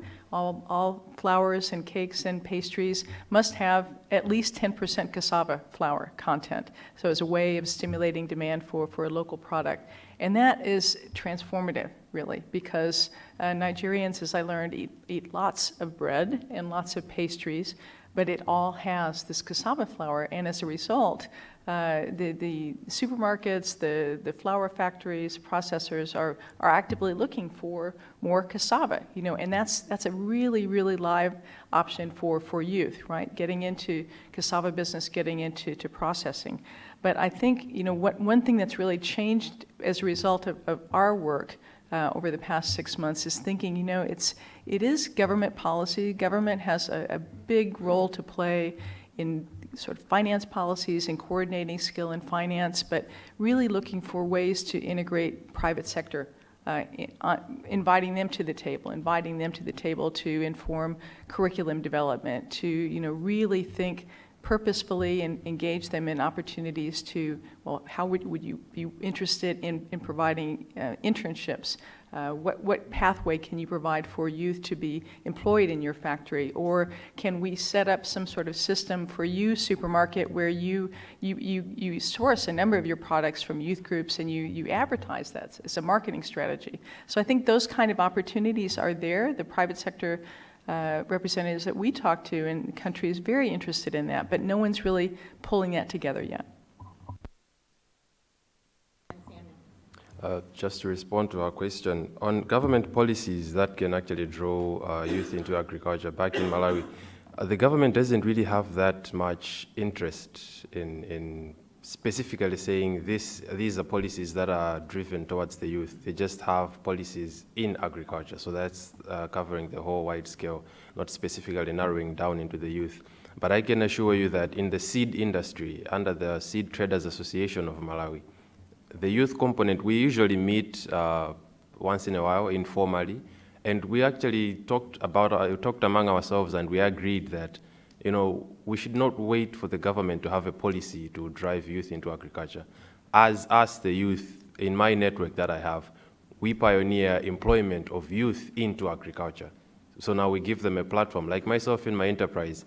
and cakes and pastries must have at least 10% cassava flour content. So as a way of stimulating demand for a local product. And that is transformative, really, because Nigerians, as I learned, eat lots of bread and lots of pastries, but it all has this cassava flour, and as a result, the supermarkets, the flour factories, processors are actively looking for more cassava, and that's a really, really live option for youth, right? Getting into cassava business, getting into processing. But I think, one thing that's really changed as a result of our work over the past 6 months is thinking, it is government policy. Government has a big role to play in sort of finance policies and coordinating skill in finance, but really looking for ways to integrate private sector, inviting them to the table to inform curriculum development, to really think purposefully and engage them in opportunities to, well, how would you be interested in providing internships? What pathway can you provide for youth to be employed in your factory? Or can we set up some sort of system for you, supermarket, where you source a number of your products from youth groups and you advertise that as a marketing strategy? So I think those kind of opportunities are there. The private sector representatives that we talk to in the country is very interested in that, but no one's really pulling that together yet. Just to respond to our question, on government policies that can actually draw youth into agriculture back in Malawi, the government doesn't really have that much interest in specifically saying these are policies that are driven towards the youth. They just have policies in agriculture. So that's covering the whole wide scale, not specifically narrowing down into the youth. But I can assure you that in the seed industry, under the Seed Traders Association of Malawi, the youth component, we usually meet once in a while informally, and we actually talked among ourselves, and we agreed that we should not wait for the government to have a policy to drive youth into agriculture. As us, the youth, in my network that I have, we pioneer employment of youth into agriculture. So now we give them a platform. Like myself in my enterprise,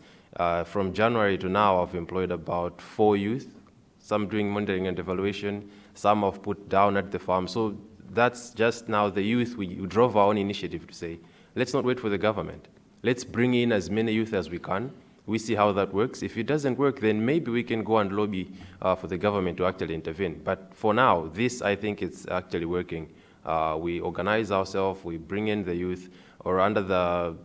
from January to now, I've employed about 4 youth, some doing monitoring and evaluation, some I've put down at the farm. So that's just now the youth. We drove our own initiative to say, let's not wait for the government. Let's bring in as many youth as we can. We see how that works. If it doesn't work, then maybe we can go and lobby for the government to actually intervene. But for now, this, I think, it's actually working. We organize ourselves, we bring in the youth, or under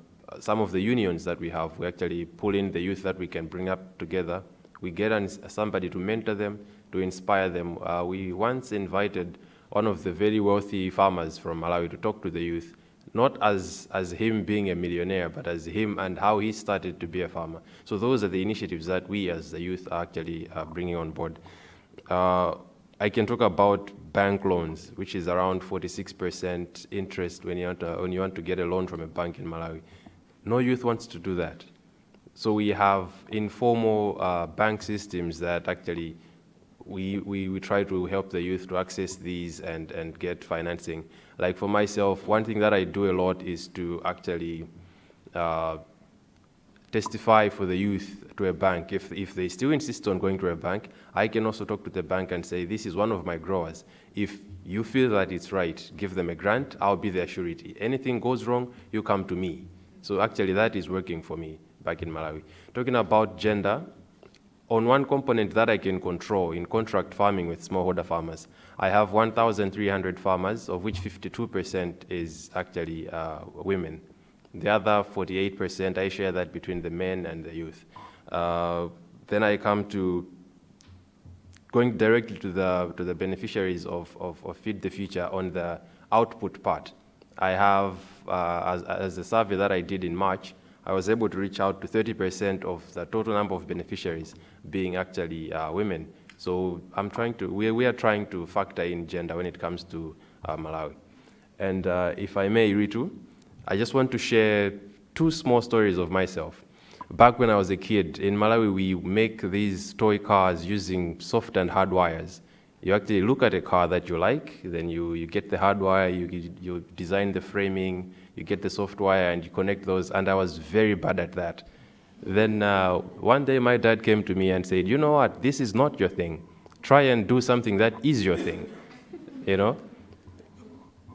some of the unions that we have, we actually pull in the youth that we can bring up together. We get somebody to mentor them, to inspire them. We once invited one of the very wealthy farmers from Malawi to talk to the youth. not as him being a millionaire, but as him and how he started to be a farmer. So those are the initiatives that we as the youth are actually bringing on board. I can talk about bank loans, which is around 46% interest when you want to get a loan from a bank in Malawi. No youth wants to do that. So we have informal bank systems that actually we try to help the youth to access these and get financing. Like for myself, one thing that I do a lot is to actually testify for the youth to a bank. If they still insist on going to a bank, I can also talk to the bank and say, this is one of my growers. If you feel that it's right, give them a grant, I'll be their surety. Anything goes wrong, you come to me. So actually that is working for me back in Malawi. Talking about gender, on one component that I can control in contract farming with smallholder farmers, I have 1,300 farmers, of which 52% is actually women. The other 48%, I share that between the men and the youth. Then I come to going directly to the beneficiaries of Feed the Future on the output part. I have, as a survey that I did in March, I was able to reach out to 30% of the total number of beneficiaries being actually women. So we are trying to factor in gender when it comes to Malawi. And if I may, Ritu, I just want to share two small stories of myself. Back when I was a kid, in Malawi, we make these toy cars using soft and hard wires. You actually look at a car that you like, then you get the hard wire, you design the framing, you get the soft wire, and you connect those, and I was very bad at that. Then one day my dad came to me and said, you know what, this is not your thing. Try and do something that is your thing, you know?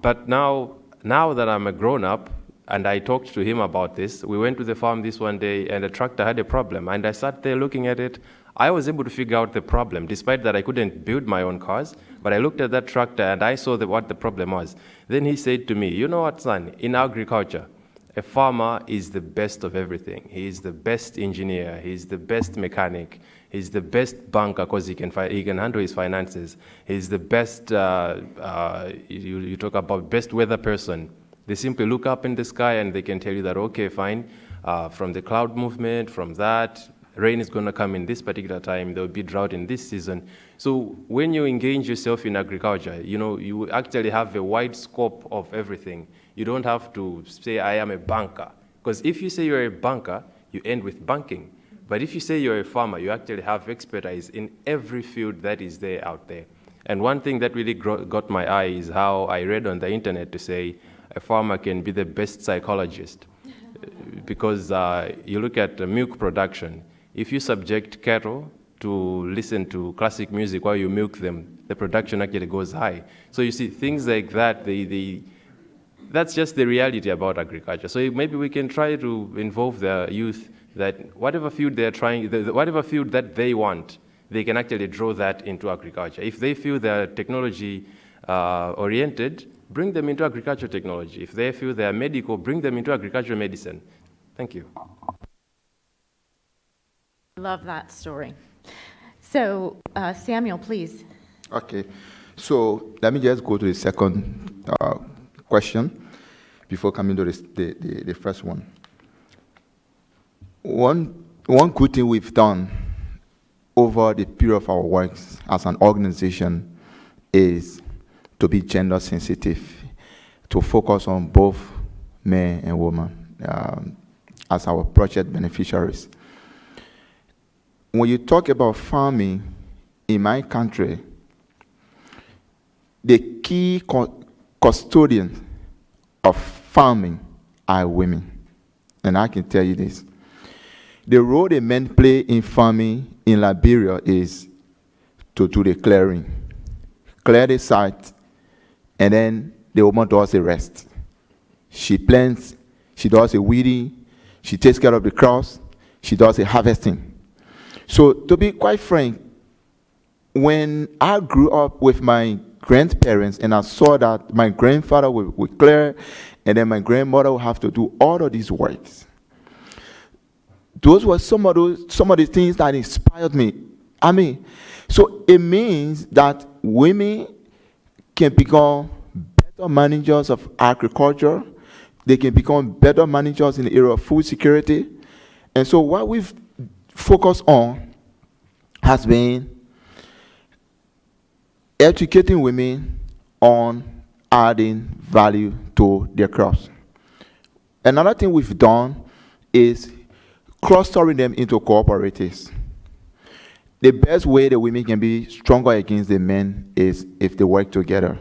But now that I'm a grown-up, and I talked to him about this, we went to the farm this one day, and the tractor had a problem, and I sat there looking at it. I was able to figure out the problem, despite that I couldn't build my own cars, but I looked at that tractor and I saw what the problem was. Then he said to me, you know what, son, in agriculture, a farmer is the best of everything. He is the best engineer, he's the best mechanic, he's the best banker because he can handle his finances. He's the best, you talk about best weather person. They simply look up in the sky and they can tell you that, okay, fine, from the cloud movement, from that, rain is going to come in this particular time, there will be drought in this season. So when you engage yourself in agriculture, you actually have a wide scope of everything. You don't have to say, I am a banker. Because if you say you're a banker, you end with banking. But if you say you're a farmer, you actually have expertise in every field that is there out there. And one thing that really got my eye is how I read on the internet to say a farmer can be the best psychologist. Because you look at milk production, if you subject cattle to listen to classic music while you milk them, the production actually goes high. So you see, things like that, that's just the reality about agriculture. So maybe we can try to involve the youth that whatever field they're trying, whatever field that they want, they can actually draw that into agriculture. If they feel they're technology oriented, bring them into agricultural technology. If they feel they're medical, bring them into agricultural medicine. Thank you. Love that story. So, Samuel, please. Okay, so let me just go to the second question before coming to the first one. One good thing we've done over the period of our works as an organization is to be gender sensitive, to focus on both men and women as our project beneficiaries. When you talk about farming in my country, the key custodians of farming are women. And I can tell you this. The role the men play in farming in Liberia is to do the clearing, clear the site, and then the woman does the rest. She plants, she does the weeding, she takes care of the crops, she does the harvesting. So to be quite frank, when I grew up with my grandparents and I saw that my grandfather would clear and then my grandmother would have to do all of these works, those were some of the things that inspired me. So it means that women can become better managers of agriculture, they can become better managers in the area of food security. And so what we've focused on has been educating women on adding value to their crops. Another thing we've done is clustering them into cooperatives. The best way the women can be stronger against the men is if they work together.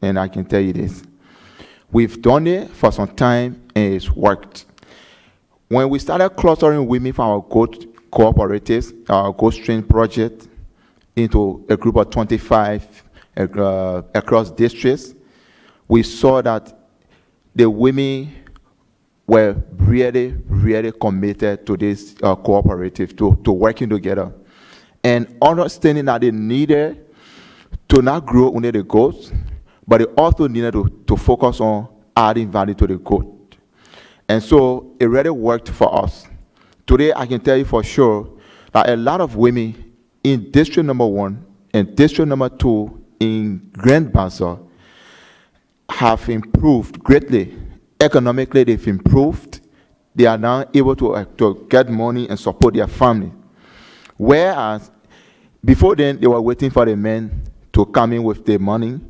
And I can tell you this. We've done it for some time and it's worked. When we started clustering women from our goat cooperatives, our goat strain project, into a group of 25 across districts, we saw that the women were really, really committed to this cooperative, to working together. And understanding that they needed to not grow under the goats, but they also needed to focus on adding value to the goat. And so it really worked for us. Today, I can tell you for sure that a lot of women in District Number 1 and District Number 2 in Grand Bassa have improved greatly. Economically, they've improved. They are now able to get money and support their family. Whereas before then, they were waiting for the men to come in with the money,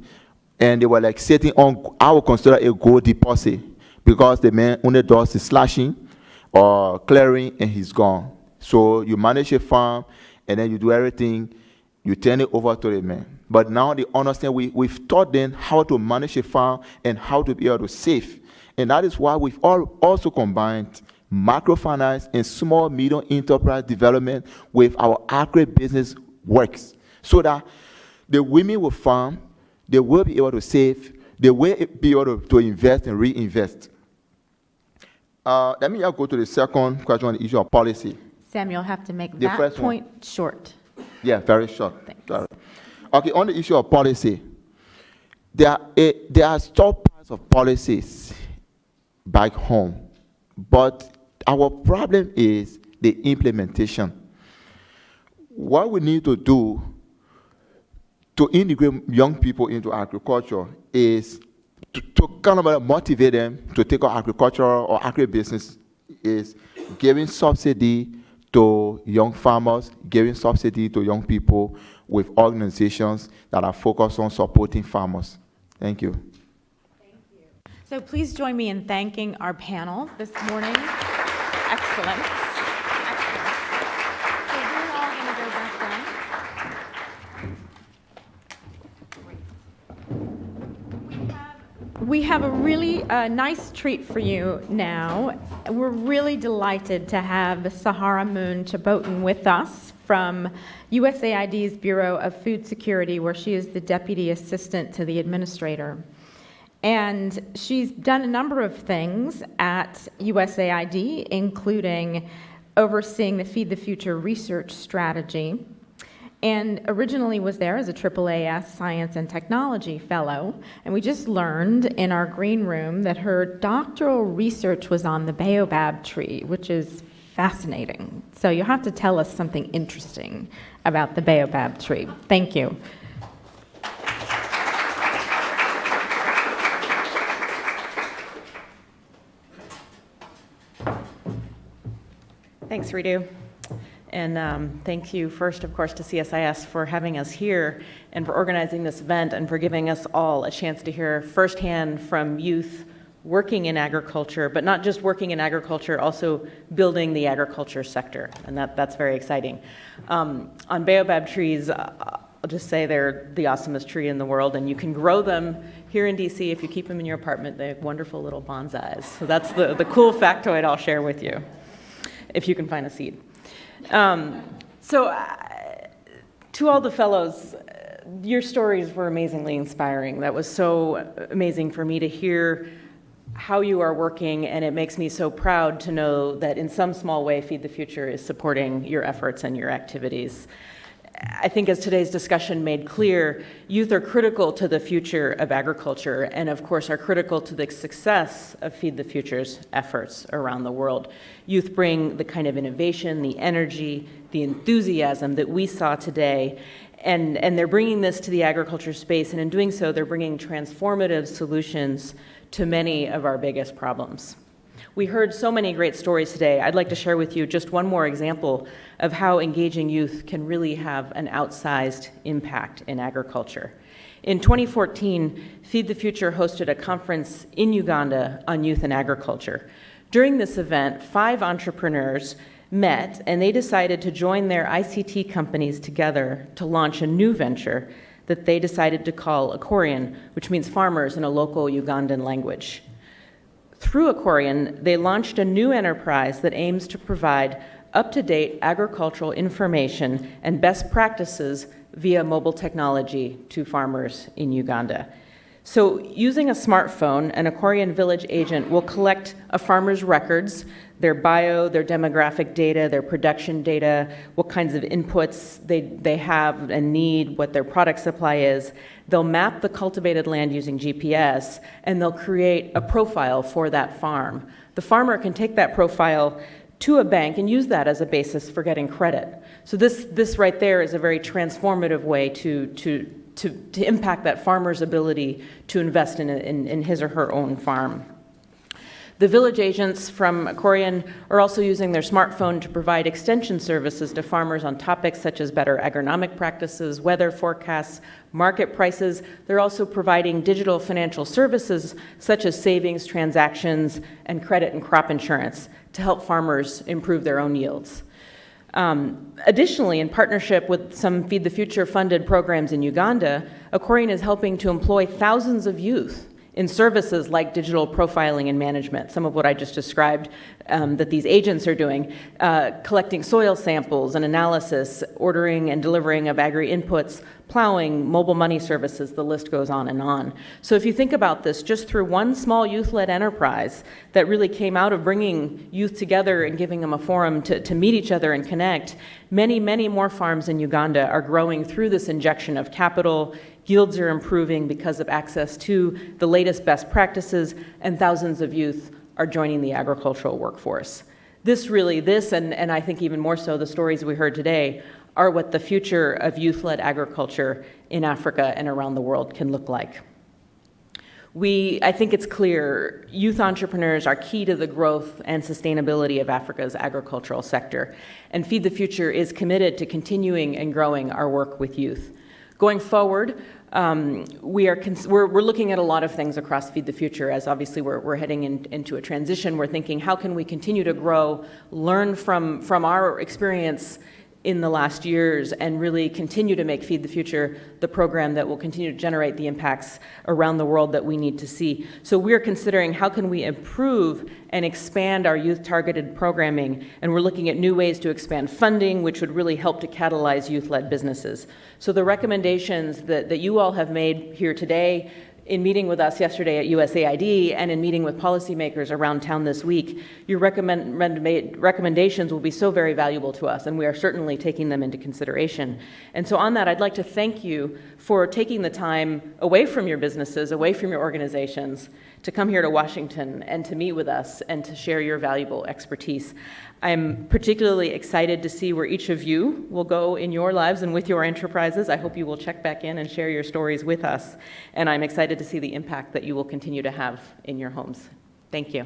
and they were like sitting on, I would consider a gold deposit, because the man only does the slashing or clearing and he's gone. So you manage a farm and then you do everything, you turn it over to the man. But now they understand, we've taught them how to manage a farm and how to be able to save. And that is why we've also combined microfinance and small medium enterprise development with our agribusiness works, so that the women will farm, they will be able to save, they will be able to invest and reinvest. Let me go to the second question on the issue of policy. Sam, you'll have to make The that first point short. Yeah, very short. Sorry. Okay, on the issue of policy, there are still parts of policies back home, but our problem is the implementation. What we need to do to integrate young people into agriculture is to kind of motivate them to take on agriculture or agribusiness, is giving subsidy to young farmers, giving subsidy to young people with organizations that are focused on supporting farmers. Thank you. So please join me in thanking our panel this morning. Excellent. Excellent. So we're all going to go back down. We have a really nice treat for you now. We're really delighted to have Sahara Moon Chaboten with us from USAID's Bureau of Food Security, where she is the Deputy Assistant to the Administrator. And she's done a number of things at USAID, including overseeing the Feed the Future research strategy, and originally was there as a AAAS Science and Technology Fellow. And we just learned in our green room that her doctoral research was on the baobab tree, which is fascinating. So you'll have to tell us something interesting about the baobab tree. Thank you. Thanks, Ritu. And thank you first, of course, to CSIS for having us here and for organizing this event and for giving us all a chance to hear firsthand from youth working in agriculture, but not just working in agriculture, also building the agriculture sector. And that's very exciting. On baobab trees, I'll just say they're the awesomest tree in the world, and you can grow them here in DC if you keep them in your apartment. They have wonderful little bonsais. So that's the cool factoid I'll share with you, if you can find a seed. To all the fellows, your stories were amazingly inspiring. That was so amazing for me to hear how you are working, and it makes me so proud to know that in some small way Feed the Future is supporting your efforts and your activities. I think as today's discussion made clear, youth are critical to the future of agriculture and of course are critical to the success of Feed the Future's efforts around the world. Youth bring the kind of innovation, the energy, the enthusiasm that we saw today, and they're bringing this to the agriculture space, and in doing so, they're bringing transformative solutions to many of our biggest problems. We heard so many great stories today. I'd like to share with you just one more example of how engaging youth can really have an outsized impact in agriculture. In 2014, Feed the Future hosted a conference in Uganda on youth and agriculture. During this event, 5 entrepreneurs met and they decided to join their ICT companies together to launch a new venture that they decided to call Akorian, which means farmers in a local Ugandan language. Through Akorian, they launched a new enterprise that aims to provide up-to-date agricultural information and best practices via mobile technology to farmers in Uganda. So using a smartphone, an Akorian village agent will collect a farmer's records, their bio, their demographic data, their production data, what kinds of inputs they have and need, what their product supply is. They'll map the cultivated land using GPS, and they'll create a profile for that farm. The farmer can take that profile to a bank and use that as a basis for getting credit. So this right there is a very transformative way to impact that farmer's ability to invest in his or her own farm. The village agents from Akorian are also using their smartphone to provide extension services to farmers on topics such as better agronomic practices, weather forecasts, market prices. They're also providing digital financial services such as savings, transactions, and credit and crop insurance to help farmers improve their own yields. Additionally, in partnership with some Feed the Future funded programs in Uganda, Akorian is helping to employ thousands of youth in services like digital profiling and management, some of what I just described that these agents are doing, collecting soil samples and analysis, ordering and delivering of agri-inputs, plowing, mobile money services, the list goes on and on. So if you think about this, just through one small youth-led enterprise that really came out of bringing youth together and giving them a forum to meet each other and connect, many, many more farms in Uganda are growing through this injection of capital. Yields are improving because of access to the latest best practices, and thousands of youth are joining the agricultural workforce. This and I think even more so the stories we heard today are what the future of youth-led agriculture in Africa and around the world can look like. I think it's clear youth entrepreneurs are key to the growth and sustainability of Africa's agricultural sector, and Feed the Future is committed to continuing and growing our work with youth. Going forward, we're looking at a lot of things across Feed the Future, as obviously we're heading into a transition. We're thinking, how can we continue to grow, learn from our experience in the last years, and really continue to make Feed the Future the program that will continue to generate the impacts around the world that we need to see. So we're considering how can we improve and expand our youth-targeted programming, and we're looking at new ways to expand funding, which would really help to catalyze youth-led businesses. So the recommendations that you all have made here today, in meeting with us yesterday at USAID and in meeting with policymakers around town this week, your recommendations will be so very valuable to us, and we are certainly taking them into consideration. And so on that, I'd like to thank you for taking the time away from your businesses, away from your organizations, to come here to Washington and to meet with us and to share your valuable expertise. I'm particularly excited to see where each of you will go in your lives and with your enterprises. I hope you will check back in and share your stories with us. And I'm excited to see the impact that you will continue to have in your homes. Thank you.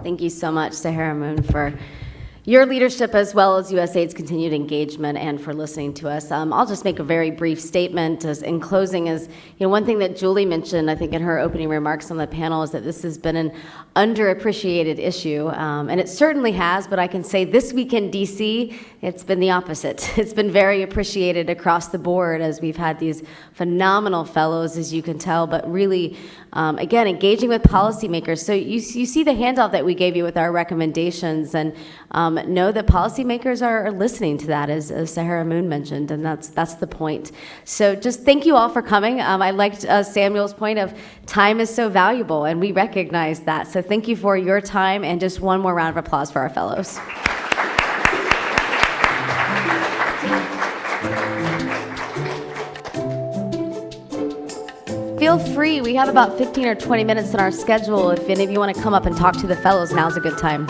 Thank you so much, Sahara Moon, for your leadership as well as USAID's continued engagement and for listening to us. I'll just make a very brief statement in closing. One thing that Julie mentioned, I think in her opening remarks on the panel, is that this has been an underappreciated issue, and it certainly has, but I can say this week in DC, it's been the opposite. It's been very appreciated across the board as we've had these phenomenal fellows, as you can tell, but really, again, engaging with policymakers. So you see the handout that we gave you with our recommendations, and know that policymakers are listening to that, as Sahara Moon mentioned, and that's the point. So just thank you all for coming. I liked Samuel's point of time is so valuable, and we recognize that. So thank you for your time, and just one more round of applause for our fellows. Feel free, we have about 15 or 20 minutes in our schedule. If any of you want to come up and talk to the fellows, now's a good time.